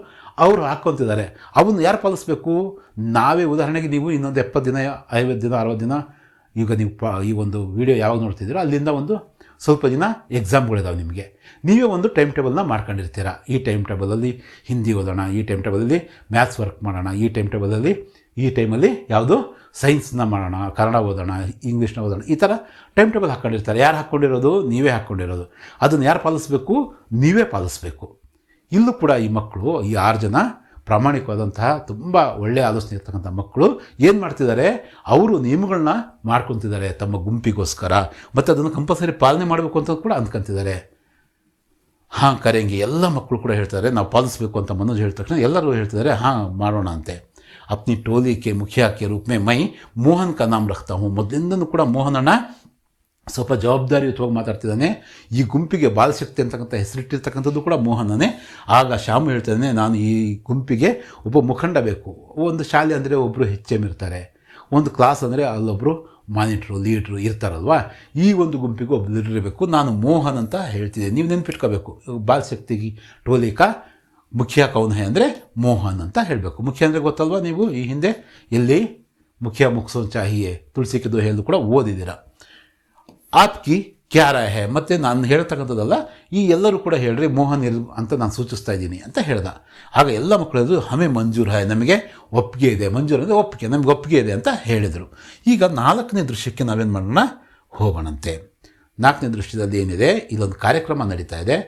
ಅವರು ಹಾಕ್ಕೊತಿದ್ದಾರೆ. ಅವನ್ನ ಯಾರು ಪಾಲಿಸ್ಬೇಕು? ನಾವೇ. ಉದಾಹರಣೆಗೆ ನೀವು ಇನ್ನೊಂದು 70 ದಿನ 50 ದಿನ 60 ದಿನ, ಈಗ ನೀವು ಈ ಒಂದು ವಿಡಿಯೋ ಯಾವಾಗ ನೋಡ್ತಿದ್ದೀರೋ ಅಲ್ಲಿಂದ ಒಂದು ಸ್ವಲ್ಪ ದಿನ ಎಕ್ಸಾಮ್ಗಳಿದಾವೆ ನಿಮಗೆ. ನೀವೇ ಒಂದು ಟೈಮ್ ಟೇಬಲ್ನ ಮಾಡ್ಕೊಂಡಿರ್ತೀರ. ಈ ಟೈಮ್ ಟೇಬಲಲ್ಲಿ ಹಿಂದಿ ಓದೋಣ, ಈ ಟೈಮ್ ಟೇಬಲಲ್ಲಿ ಮ್ಯಾಥ್ಸ್ ವರ್ಕ್ ಮಾಡೋಣ, ಈ ಟೈಮಲ್ಲಿ ಯಾವುದು ಸೈನ್ಸ್ನ ಮಾಡೋಣ, ಕನ್ನಡ ಓದೋಣ, ಇಂಗ್ಲೀಷ್ನ ಓದೋಣ, ಈ ಥರ ಟೈಮ್ ಟೇಬಲ್ ಹಾಕ್ಕೊಂಡಿರ್ತಾರೆ. ಯಾರು ಹಾಕ್ಕೊಂಡಿರೋದು? ನೀವೇ ಹಾಕ್ಕೊಂಡಿರೋದು. ಅದನ್ನು ಯಾರು ಪಾಲಿಸ್ಬೇಕು? ನೀವೇ ಪಾಲಿಸ್ಬೇಕು. ಇಲ್ಲೂ ಕೂಡ ಈ ಮಕ್ಕಳು, ಈ 6 ಜನ ಪ್ರಾಮಾಣಿಕವಾದಂತಹ ತುಂಬ ಒಳ್ಳೆಯ ಆಲೋಚನೆ ಇರ್ತಕ್ಕಂಥ ಮಕ್ಕಳು ಏನು ಮಾಡ್ತಿದ್ದಾರೆ, ಅವರು ನಿಯಮಗಳನ್ನ ಮಾಡ್ಕೊತಿದ್ದಾರೆ ತಮ್ಮ ಗುಂಪಿಗೋಸ್ಕರ, ಮತ್ತು ಅದನ್ನು ಕಂಪಲ್ಸರಿ ಪಾಲನೆ ಮಾಡಬೇಕು ಅಂತ ಕೂಡ ಅಂದ್ಕೊತಿದ್ದಾರೆ. ಹಾಂ ಕರೆಂಗೆ ಎಲ್ಲ ಮಕ್ಕಳು ಕೂಡ ಹೇಳ್ತಾರೆ ನಾವು ಪಾಲಿಸಬೇಕು ಅಂತ. ಮನೋಜ್ ಹೇಳಿದ ತಕ್ಷಣ ಎಲ್ಲರೂ ಹೇಳ್ತಿದ್ದಾರೆ ಹಾಂ ಮಾಡೋಣ ಅಂತೆ. ಅಪ್ನಿ ಟೋಲಿ ಕೆ ಮುಖಿಯಾ ಕೆ ರೂಪ ಮೇ ಮೈ ಮೋಹನ್ ಕಾ ನಾಮ್ ರಖ್ತಾ ಹೂँ. ಮೊದಲಿಂದನೂ ಕೂಡ ಮೋಹನಣ್ಣ ಸ್ವಲ್ಪ ಜವಾಬ್ದಾರಿಯುತವಾಗಿ ಮಾತಾಡ್ತಿದ್ದಾನೆ. ಈ ಗುಂಪಿಗೆ ಬಾಲಶಕ್ತಿ ಅಂತಕ್ಕಂಥ ಹೆಸರಿಟ್ಟಿರ್ತಕ್ಕಂಥದ್ದು ಕೂಡ ಮೋಹನನೇ. ಆಗ ಶ್ಯಾಮು ಹೇಳ್ತಿದ್ದಾನೆ, ನಾನು ಈ ಗುಂಪಿಗೆ ಒಬ್ಬ ಮುಖಂಡ ಬೇಕು. ಒಂದು ಶಾಲೆ ಅಂದರೆ ಒಬ್ಬರು HM ಇರ್ತಾರೆ, ಒಂದು ಕ್ಲಾಸ್ ಅಂದರೆ ಅಲ್ಲೊಬ್ಬರು ಮಾನಿಟ್ರು, ಲೀಡ್ರು ಇರ್ತಾರಲ್ವ. ಈ ಒಂದು ಗುಂಪಿಗೆ ಒಬ್ಬ ಲೀಡರ್ ಇರಬೇಕು. ನಾನು ಮೋಹನ್ ಅಂತ ಹೇಳ್ತಿದ್ದೆ, ನೀವು ನೆನ್ಪಿಟ್ಕೋಬೇಕು. ಬಾಲಶಕ್ತಿಗೆ ಟೋಲಿಕಾ ಮುಖ್ಯ ಕೌನ್ ಹೈ ಅಂದರೆ ಮೋಹನ್ ಅಂತ ಹೇಳಬೇಕು. ಮುಖ್ಯ ಅಂದರೆ ಗೊತ್ತಲ್ವ ನೀವು, ಈ ಹಿಂದೆ ಎಲ್ಲಿ ಮುಖ್ಯ ಮುಖ್ಸೋ ಚಾಹಿಯೇ ತುಳಸಿ ಕೆ ದೋಹೆಯಲ್ಲೂ ಕೂಡ ಓದಿದ್ದೀರ. ಆಪ್ಕಿ ಕ್ಯಾ ರಾಯ್ ಹೈ, ಮತ್ತು ನಾನು ಹೇಳ್ತಕ್ಕಂಥದ್ದಲ್ಲ, ಈ ಎಲ್ಲರೂ ಕೂಡ ಹೇಳ್ರಿ ಮೋಹನ್ ಅಂತ ನಾನು ಸೂಚಿಸ್ತಾ ಇದ್ದೀನಿ ಅಂತ ಹೇಳ್ದ. ಆಗ ಎಲ್ಲ ಮಕ್ಕಳು ಹಮೆ ಮಂಜೂರ್ ಹೈ, ನಮಗೆ ಒಪ್ಪಿಗೆ ಇದೆ. ಮಂಜೂರ್ ಅಂದರೆ ಒಪ್ಪಿಗೆ, ನಮಗೆ ಒಪ್ಪಿಗೆ ಇದೆ ಅಂತ ಹೇಳಿದರು. ಈಗ 4ನೇ ದೃಶ್ಯಕ್ಕೆ ನಾವೇನು ಮಾಡೋಣ, ಹೋಗೋಣಂತೆ. 4ನೇ ದೃಶ್ಯದಲ್ಲಿ ಏನಿದೆ, ಇಲ್ಲೊಂದು ಕಾರ್ಯಕ್ರಮ ನಡೀತಾ ಇದೆ.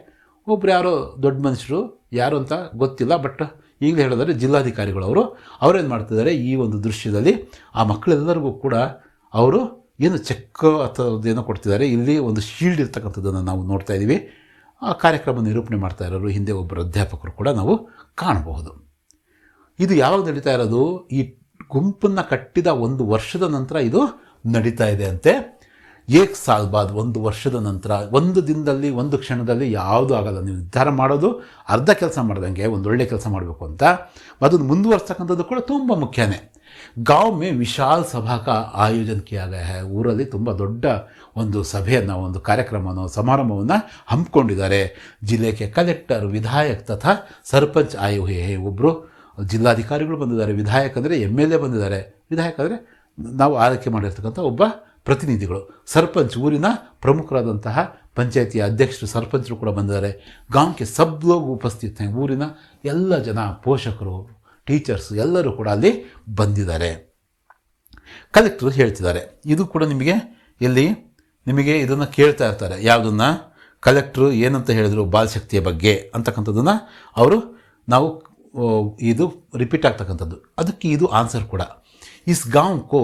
ಒಬ್ಬರು ಯಾರೋ ದೊಡ್ಡ ಮನುಷ್ಯರು, ಯಾರು ಅಂತ ಗೊತ್ತಿಲ್ಲ, ಬಟ್ ಈಗಲೇ ಹೇಳಿದರೆ ಜಿಲ್ಲಾಧಿಕಾರಿಗಳು ಅವರೇನು ಮಾಡ್ತಿದ್ದಾರೆ, ಈ ಒಂದು ದೃಶ್ಯದಲ್ಲಿ ಆ ಮಕ್ಕಳೆಲ್ಲರಿಗೂ ಕೂಡ ಅವರು ಏನು ಚೆಕ್ ಅಥದೇನೋ ಕೊಡ್ತಿದ್ದಾರೆ. ಇಲ್ಲಿ ಒಂದು ಶೀಲ್ಡ್ ಇರ್ತಕ್ಕಂಥದ್ದನ್ನು ನಾವು ನೋಡ್ತಾ ಇದ್ದೀವಿ. ಆ ಕಾರ್ಯಕ್ರಮ ನಿರೂಪಣೆ ಮಾಡ್ತಾ ಇರೋರು ಹಿಂದೆ ಒಬ್ಬರು ಅಧ್ಯಾಪಕರು ಕೂಡ ನಾವು ಕಾಣಬಹುದು. ಇದು ಯಾವಾಗ ನಡೀತಾ ಇರೋದು, ಈ ಗುಂಪನ್ನು ಕಟ್ಟಿದ 1 ವರ್ಷದ ನಂತರ ಇದು ನಡೀತಾ ಇದೆ ಅಂತೆ. ಏಕ್ ಸಾಲ್ ಬಾದ್, ಒಂದು ವರ್ಷದ ನಂತರ, ಒಂದು ದಿನದಲ್ಲಿ ಒಂದು ಕ್ಷಣದಲ್ಲಿ ಯಾವುದೂ ಆಗಲ್ಲ. ನೀವು ನಿರ್ಧಾರ ಮಾಡೋದು ಅರ್ಧ ಕೆಲಸ ಮಾಡ್ದಂಗೆ ಒಂದೊಳ್ಳೆ ಕೆಲಸ ಮಾಡಬೇಕು ಅಂತ, ಅದನ್ನು ಮುಂದುವರ್ಸ್ತಕ್ಕಂಥದ್ದು ಕೂಡ ತುಂಬ ಮುಖ್ಯನೇ. ಗಾಂವ್ ಮೇ ವಿಶಾಲ್ ಸಭಾ ಕಾ ಆಯೋಜನ ಕಿಯಾ ಗಯಾ ಹೈ, ಊರಲ್ಲಿ ತುಂಬ ದೊಡ್ಡ ಒಂದು ಸಭೆಯನ್ನು, ಒಂದು ಕಾರ್ಯಕ್ರಮವನ್ನು, ಸಮಾರಂಭವನ್ನು ಹಮ್ಮಿಕೊಂಡಿದ್ದಾರೆ. ಜಿಲ್ಲೆಗೆ ಕಲೆಕ್ಟರ್, ವಿಧಾಯಕ್ ತಥಾ ಸರ್ಪಂಚ್ ಆಯೆ ಹುಯೆ ಹೈ, ಒಬ್ಬರು ಜಿಲ್ಲಾಧಿಕಾರಿಗಳು ಬಂದಿದ್ದಾರೆ, ವಿಧಾಯಕ್ ಅಂದರೆ MLA ಬಂದಿದ್ದಾರೆ, ವಿಧಾಯಕ್ ಅಂದರೆ ನಾವು ಆಯ್ಕೆ ಮಾಡಿರ್ತಕ್ಕಂಥ ಒಬ್ಬ ಪ್ರತಿನಿಧಿಗಳು, ಸರ್ಪಂಚ್ ಊರಿನ ಪ್ರಮುಖರಾದಂತಹ ಪಂಚಾಯತಿಯ ಅಧ್ಯಕ್ಷರು, ಸರ್ಪಂಚರು ಕೂಡ ಬಂದಿದ್ದಾರೆ. ಗಾಂವ್ಗೆ ಸಬ್ ಲೋಗ್ ಉಪಸ್ಥಿತ, ಊರಿನ ಎಲ್ಲ ಜನ, ಪೋಷಕರು, ಟೀಚರ್ಸ್ ಎಲ್ಲರೂ ಕೂಡ ಅಲ್ಲಿ ಬಂದಿದ್ದಾರೆ. ಕಲೆಕ್ಟರ್ ಹೇಳ್ತಿದ್ದಾರೆ, ಇದು ಕೂಡ ನಿಮಗೆ ಇದನ್ನು ಕೇಳ್ತಾ ಇರ್ತಾರೆ, ಯಾವುದನ್ನು ಕಲೆಕ್ಟ್ರು ಏನಂತ ಹೇಳಿದರು ಬಾಲಶಕ್ತಿಯ ಬಗ್ಗೆ ಅಂತಕ್ಕಂಥದ್ದನ್ನು ನಾವು ಇದು ರಿಪೀಟ್ ಆಗ್ತಕ್ಕಂಥದ್ದು, ಅದಕ್ಕೆ ಇದು ಆನ್ಸರ್ ಕೂಡ. ಇಸ್ ಗಾಂವ್ ಕೋ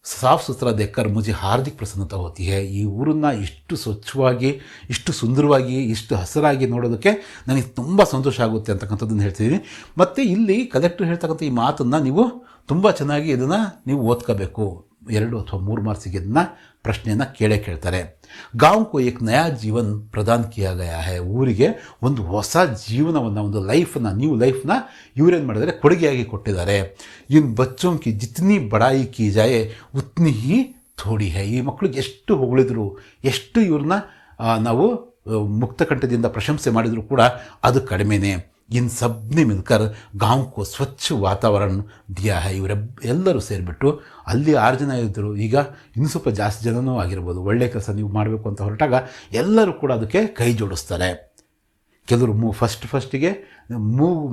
ಸಾಫ್ ಸುಥರಾ ದೇಖರ್ ಮುझे ಹಾರ್ದಿಕ್ ಪ್ರಸನ್ನತಾ ಹೋತಿ ಹೈ, ಈ ಊರನ್ನು ಇಷ್ಟು ಸ್ವಚ್ಛವಾಗಿ, ಇಷ್ಟು ಸುಂದರವಾಗಿ, ಇಷ್ಟು ಹಸಿರಾಗಿ ನೋಡೋದಕ್ಕೆ ನನಗೆ ತುಂಬ ಸಂತೋಷ ಆಗುತ್ತೆ ಅಂತಕ್ಕಂಥದ್ದನ್ನು ಹೇಳ್ತಿದ್ದೀನಿ. ಮತ್ತು ಇಲ್ಲಿ ಕಲೆಕ್ಟರ್ ಹೇಳ್ತಕ್ಕಂಥ ಈ ಮಾತನ್ನು ನೀವು ತುಂಬ ಚೆನ್ನಾಗಿ ಇದನ್ನು ನೀವು ಓದ್ಕೋಬೇಕು. 2 ಅಥವಾ 3 ಮಾರ್ಕ್ಸಿಗೆ ಇದನ್ನು ಪ್ರಶ್ನೆಯನ್ನು ಕೇಳ್ತಾರೆ. ಗಾಂವ್ ಕೋ ಏಕ್ ನಯಾ ಜೀವನ್ ಪ್ರದಾನ್ ಕಿಯಾ ಗಯಾ ಹೈ, ಊರಿಗೆ ಒಂದು ಹೊಸ ಜೀವನವನ್ನು, ಒಂದು ಲೈಫನ್ನು, ನ್ಯೂ ಲೈಫ್ನ ಇವರೇನು ಮಾಡಿದರೆ ಕೊಡುಗೆಯಾಗಿ ಕೊಟ್ಟಿದ್ದಾರೆ. ಇನ್ ಬಚ್ಚೋಂ ಕಿ ಜಿತ್ನಿ ಬಡಾಯಿ ಕಿ ಜಾಯೆ ಉತ್ನಿ ಹಿ ಥೋಡಿ ಹೈ, ಈ ಮಕ್ಕಳಿಗೆ ಎಷ್ಟು ಹೊಗಳಿದ್ರು, ಎಷ್ಟು ಇವ್ರನ್ನ ನಾವು ಮುಕ್ತಕಂಠದಿಂದ ಪ್ರಶಂಸೆ ಮಾಡಿದರೂ ಕೂಡ ಅದು ಕಡಿಮೆನೇ. ಇನ್ ಸಬ್ನೆ ಮಿಲ್ಕರ್ ಗಾಂವ್ ಕೋ ಸ್ವಚ್ಛ ವಾತಾವರಣ ದಿಯಾ ಹೈ, ಇವರೆಲ್ಲರೂ ಸೇರಿಬಿಟ್ಟು, ಅಲ್ಲಿ 6 ಜನ ಇದ್ದರು, ಈಗ ಇನ್ನೂ ಸ್ವಲ್ಪ ಜಾಸ್ತಿ ಜನನೂ ಆಗಿರ್ಬೋದು. ಒಳ್ಳೆಯ ಕೆಲಸ ನೀವು ಮಾಡಬೇಕು ಅಂತ ಹೊರಟಾಗ ಎಲ್ಲರೂ ಕೂಡ ಅದಕ್ಕೆ ಕೈ ಜೋಡಿಸ್ತಾರೆ. ಕೆಲವರು ಫಸ್ಟಿಗೆ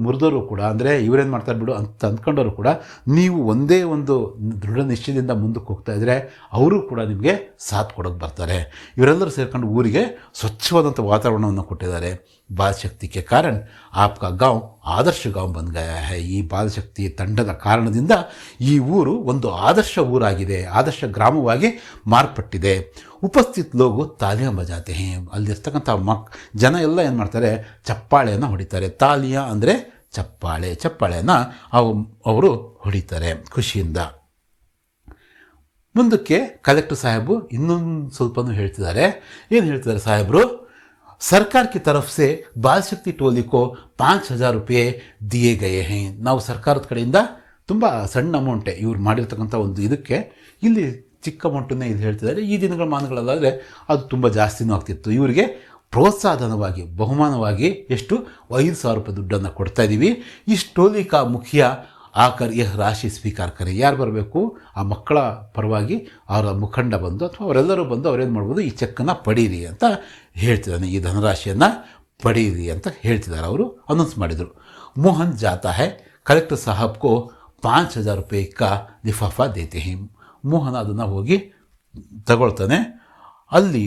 ಮುರಿದವರು ಕೂಡ, ಅಂದರೆ ಇವರೇನು ಮಾಡ್ತಾರೆ ಬಿಡು ಅಂತ ಅಂದ್ಕೊಂಡವರು ಕೂಡ, ನೀವು ಒಂದೇ ಒಂದು ದೃಢ ನಿಶ್ಚಯದಿಂದ ಮುಂದಕ್ಕೆ ಹೋಗ್ತಾ ಇದ್ದರೆ ಅವರು ಕೂಡ ನಿಮಗೆ ಸಾಥ್ ಕೊಡೋಕೆ ಬರ್ತಾರೆ. ಇವರೆಲ್ಲರೂ ಸೇರ್ಕೊಂಡು ಊರಿಗೆ ಸ್ವಚ್ಛವಾದಂಥ ವಾತಾವರಣವನ್ನು ಕೊಟ್ಟಿದ್ದಾರೆ. ಬಾಲಶಕ್ತಿ ಕೆ ಕಾರಣ ಆಪ್ಕಾ ಗಾಂವ್ ಆದರ್ಶ ಗಾಂವ್ ಬಂದ್ ಗಯಾ ಹೈ, ಈ ಬಾಲಶಕ್ತಿ ತಂಡದ ಕಾರಣದಿಂದ ಈ ಊರು ಒಂದು ಆದರ್ಶ ಊರಾಗಿದೆ, ಆದರ್ಶ ಗ್ರಾಮವಾಗಿ ಮಾರ್ಪಟ್ಟಿದೆ. ಉಪಸ್ಥಿತ ಲೋಗು ತಾಲಿಯಾ ಬಜಾತೆ ಹೇ, ಅಲ್ಲಿರ್ತಕ್ಕಂಥ ಜನ ಎಲ್ಲ ಏನು ಮಾಡ್ತಾರೆ, ಚಪ್ಪಾಳೆಯನ್ನು ಹೊಡಿತಾರೆ. ತಾಲಿಯಾ ಅಂದರೆ ಚಪ್ಪಾಳೆಯನ್ನು ಅವರು ಹೊಡಿತಾರೆ ಖುಷಿಯಿಂದ. ಮುಂದಕ್ಕೆ ಕಲೆಕ್ಟರ್ ಸಾಹೇಬು ಇನ್ನೊಂದು ಸ್ವಲ್ಪನೂ ಹೇಳ್ತಿದ್ದಾರೆ. ಏನು ಹೇಳ್ತಿದ್ದಾರೆ ಸಾಹೇಬರು, ಸರ್ಕಾರ ಕಿ ತರಫ್ ಸೆ ಬಾಲಶಕ್ತಿ ಟೋಲಿ ಕೋ 5,000 ರೂಪಾಯಿ ದಿಯೇ ಗಯೇ ಹೈ, ನಾವು ಸರ್ಕಾರದ ಕಡೆಯಿಂದ ತುಂಬ ಸಣ್ಣ ಅಮೌಂಟೇ ಇವ್ರು ಮಾಡಿರ್ತಕ್ಕಂಥ ಒಂದು ಇದಕ್ಕೆ, ಇಲ್ಲಿ ಚಿಕ್ಕ ಅಮೌಂಟನ್ನೇ ಇದು ಹೇಳ್ತಿದ್ದಾರೆ. ಈ ದಿನಗಳ ಮಾನಗಳಲ್ಲಾದರೆ ಅದು ತುಂಬ ಜಾಸ್ತಿನೂ ಆಗ್ತಿತ್ತು. ಇವರಿಗೆ ಪ್ರೋತ್ಸಾಹಧನವಾಗಿ, ಬಹುಮಾನವಾಗಿ ಎಷ್ಟು 5,000 ರೂಪಾಯಿ ದುಡ್ಡನ್ನು ಕೊಡ್ತಾ ಇದ್ದೀವಿ. ಈ ಟೋಲಿ ಕಾ ಮುಖಿಯ ಆಕರ್ ಯಹ ರಾಶಿ ಸ್ವೀಕಾರ ಕರೆ, ಯಾರು ಬರಬೇಕು ಆ ಮಕ್ಕಳ ಪರವಾಗಿ ಅವರ ಮುಖಂಡ ಬಂದು ಅಥವಾ ಅವರೆಲ್ಲರೂ ಬಂದು ಅವ್ರೇನು ಮಾಡ್ಬೋದು, ಈ ಚೆಕ್ಕನ್ನು ಪಡೀರಿ ಅಂತ ಹೇಳ್ತಿದ್ದಾನೆ, ಈ ಧನರಾಶಿಯನ್ನು ಪಡೀರಿ ಅಂತ ಹೇಳ್ತಿದ್ದಾರೆ. ಅವರು ಅನೌನ್ಸ್ ಮಾಡಿದರು. ಮೋಹನ್ ಜಾತಾ ಹೈ, ಕಲೆಕ್ಟರ್ ಸಾಹಬ್ ಕೋ 5,000 ರೂಪಾಯಿ ಕಾ ಲಿಫಾಫಾ ದೇತೆ ಹೈ, ಮೋಹನ್ ಅದನ್ನು ಹೋಗಿ ತಗೊಳ್ತಾನೆ. ಅಲ್ಲಿ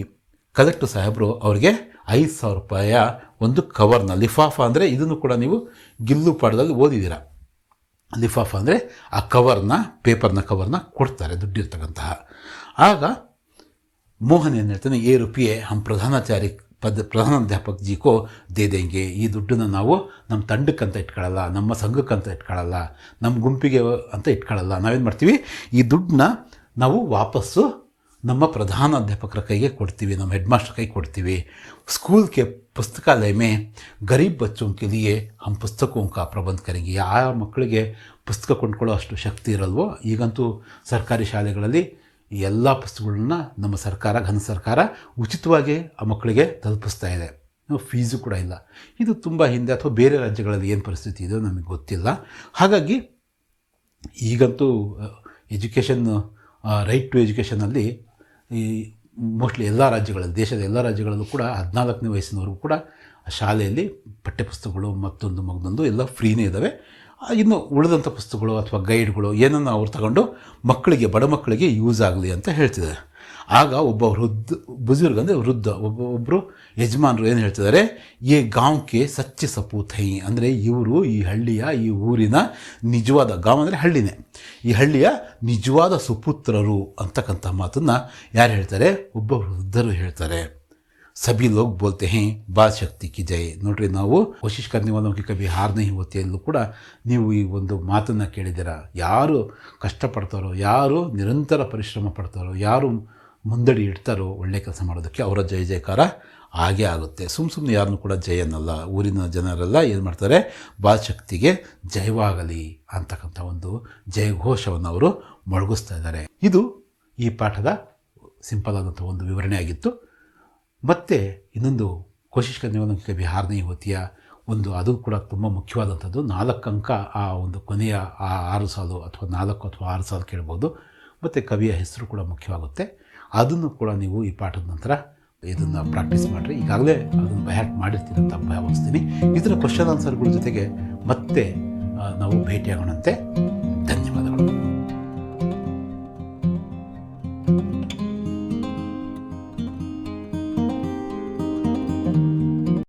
ಕಲೆಕ್ಟರ್ ಸಾಹೇಬರು ಅವರಿಗೆ 5,000 ರೂಪಾಯಿಯ ಒಂದು ಕವರ್ನ, ಲಿಫಾಫಾ ಅಂದರೆ ಇದನ್ನು ಕೂಡ ನೀವು ಗಿಲ್ಲು ಪಾಠದಲ್ಲಿ ಓದಿದ್ದೀರ. ಲಿಫಾಫಾ ಅಂದರೆ ಆ ಕವರ್ನ, ಪೇಪರ್ನ ಕವರ್ನ ಕೊಡ್ತಾರೆ, ದುಡ್ಡಿರ್ತಕ್ಕಂತಹ. ಆಗ ಮೋಹನ್ ಏನು ಹೇಳ್ತಾನೆ, ಏ ರೂಪಾಯಿ ಹಮ್ ಪ್ರಧಾನಾಧ್ಯಾಪಕ ಜಿ ಕೋ ದೇ ದೇಂಗೆ, ಈ ದುಡ್ಡನ್ನು ನಾವು ನಮ್ಮ ತಂಡಕ್ಕಂತ ಇಟ್ಕೊಳ್ಳಲ್ಲ, ನಮ್ಮ ಸಂಘಕ್ಕಂತ ಇಟ್ಕೊಳ್ಳಲ್ಲ, ನಮ್ಮ ಗುಂಪಿಗೆ ಅಂತ ಇಟ್ಕೊಳ್ಳಲ್ಲ, ನಾವೇನು ಮಾಡ್ತೀವಿ, ಈ ದುಡ್ಡನ್ನ ನಾವು ವಾಪಸ್ಸು ನಮ್ಮ ಪ್ರಧಾನ ಅಧ್ಯಾಪಕರ ಕೈಗೆ ಕೊಡ್ತೀವಿ, ನಮ್ಮ ಹೆಡ್ ಮಾಸ್ಟರ್ ಕೈಗೆ ಕೊಡ್ತೀವಿ. ಸ್ಕೂಲ್ ಕೆ ಪುಸ್ತಕಾಲಯ ಮೇ ಗರೀಬ್ ಬಚ್ಚೋಂ ಕೆ ಲಿಯೇ ಹಮ್ ಪುಸ್ತಕೋಂ ಕಾ ಪ್ರಬಂಧ ಕರೆಂಗೆ, ಯಾವ ಮಕ್ಕಳಿಗೆ ಪುಸ್ತಕ ಕೊಂಡ್ಕೊಳ್ಳೋ ಅಷ್ಟು ಶಕ್ತಿ ಇರಲ್ವೋ, ಈಗಂತೂ ಸರ್ಕಾರಿ ಶಾಲೆಗಳಲ್ಲಿ ಎಲ್ಲ ಪುಸ್ತಕಗಳನ್ನ ನಮ್ಮ ಸರ್ಕಾರ, ಘನ ಸರ್ಕಾರ ಉಚಿತವಾಗಿ ಆ ಮಕ್ಕಳಿಗೆ ತಲುಪಿಸ್ತಾ ಇದೆ, ಫೀಸು ಕೂಡ ಇಲ್ಲ. ಇದು ತುಂಬ ಹಿಂದೆ ಅಥವಾ ಬೇರೆ ರಾಜ್ಯಗಳಲ್ಲಿ ಏನು ಪರಿಸ್ಥಿತಿ ಇದೆಯೋ ನಮಗೆ ಗೊತ್ತಿಲ್ಲ. ಹಾಗಾಗಿ ಈಗಂತೂ ಎಜುಕೇಷನ್, ರೈಟ್ ಟು ಎಜುಕೇಷನಲ್ಲಿ ಈ ಮೋಸ್ಟ್ಲಿ ಎಲ್ಲ ರಾಜ್ಯಗಳಲ್ಲಿ, ದೇಶದ ಎಲ್ಲ ರಾಜ್ಯಗಳಲ್ಲೂ ಕೂಡ 14ನೇ ವಯಸ್ಸಿನವರೆಗೂ ಕೂಡ ಶಾಲೆಯಲ್ಲಿ ಪಠ್ಯಪುಸ್ತಕಗಳು ಮತ್ತೊಂದು ಎಲ್ಲ ಫ್ರೀನೇ ಇದ್ದಾವೆ. ಇನ್ನು ಉಳಿದಂಥ ಪುಸ್ತಕಗಳು ಅಥವಾ ಗೈಡ್ಗಳು ಏನನ್ನು ಅವ್ರು ತಗೊಂಡು ಮಕ್ಕಳಿಗೆ, ಬಡ ಮಕ್ಕಳಿಗೆ ಯೂಸ್ ಆಗಲಿ ಅಂತ ಹೇಳ್ತಿದ್ದಾರೆ. ಆಗ ಒಬ್ಬ ಬುಜುರ್ಗ ಅಂದರೆ ಒಬ್ಬರು ಯಜಮಾನರು ಏನು ಹೇಳ್ತಿದ್ದಾರೆ, ಈ ಗಾಂವ್ಗೆ ಸಚ್ಚೆ ಸಪೂತ್ ಹೈ, ಅಂದರೆ ಇವರು ಈ ಹಳ್ಳಿಯ, ಈ ಊರಿನ ನಿಜವಾದ, ಗಾಂವ್ ಅಂದರೆ ಹಳ್ಳಿನೇ, ಈ ಹಳ್ಳಿಯ ನಿಜವಾದ ಸುಪುತ್ರರು ಅಂತಕ್ಕಂಥ ಮಾತನ್ನು ಯಾರು ಹೇಳ್ತಾರೆ, ಒಬ್ಬ ವೃದ್ಧರು ಹೇಳ್ತಾರೆ. ಸಭಿ ಲೋಗ್ ಬೋಲ್ತೆ ಹೇ ಬಾಲ್ ಶಕ್ತಿ ಕಿ ಜೈ. ನೋಡ್ರಿ, ನಾವು ಕೋಶಿಶ್ ಕರ್ನೆ ವಾಲೋಂ ಕಿ ಕಭಿ ಹಾರ್ ನಹೀ ಹೋತಿ ಅಲ್ಲೂ ಕೂಡ ನೀವು ಈ ಒಂದು ಮಾತನ್ನು ಕೇಳಿದ್ದೀರ. ಯಾರು ಕಷ್ಟಪಡ್ತಾರೋ, ಯಾರು ನಿರಂತರ ಪರಿಶ್ರಮ ಪಡ್ತಾರೋ, ಯಾರು ಮುಂದಡಿ ಇಡ್ತಾರೋ ಒಳ್ಳೆ ಕೆಲಸ ಮಾಡೋದಕ್ಕೆ ಅವರ ಜಯ ಜಯಕಾರ ಆಗೇ ಆಗುತ್ತೆ. ಸುಮ್ಮನೆ ಯಾರನ್ನೂ ಕೂಡ ಜಯ ಅನ್ನಲ್ಲ. ಊರಿನ ಜನರೆಲ್ಲ ಏನು ಮಾಡ್ತಾರೆ, ಬಾಲಶಕ್ತಿಗೆ ಜಯವಾಗಲಿ ಅಂತಕ್ಕಂಥ ಒಂದು ಜಯಘೋಷವನ್ನು ಅವರು ಮೊಳಗಿಸ್ತಾ ಇದ್ದಾರೆ. ಇದು ಈ ಪಾಠದ ಸಿಂಪಲ್ ಆದಂಥ ಒಂದು ವಿವರಣೆ ಆಗಿತ್ತು. ಮತ್ತು ಇನ್ನೊಂದು ಕೋಶಿಶ್ ಕರ್ನೆ ಕವಿ ಹಾರನೇ ಹೋತಿಯ ಒಂದು, ಅದು ಕೂಡ ತುಂಬ ಮುಖ್ಯವಾದಂಥದ್ದು. 4 ಅಂಕ ಆ ಒಂದು ಕೊನೆಯ ಆ 6 ಸಾಲು ಅಥವಾ 4 ಅಥವಾ 6 ಸಾಲು ಕೇಳ್ಬೋದು. ಮತ್ತು ಕವಿಯ ಹೆಸರು ಕೂಡ ಮುಖ್ಯವಾಗುತ್ತೆ. ಅದನ್ನು ಕೂಡ ನೀವು ಈ ಪಾಠದ ನಂತರ ಇದನ್ನು ಪ್ರಾಕ್ಟೀಸ್ ಮಾಡಿರಿ. ಈಗಾಗಲೇ ಅದನ್ನು ಬಹ್ಯಾಟ್ ಮಾಡಿರ್ತೀರ ಅಂತ ಭಾವಿಸ್ತೀನಿ. ಇದರ ಕ್ವಶನ್ ಆನ್ಸರ್ಗಳ ಜೊತೆಗೆ ಮತ್ತೆ ನಾವು ಭೇಟಿಯಾಗೋಣಂತೆ. ಧನ್ಯವಾದಗಳು.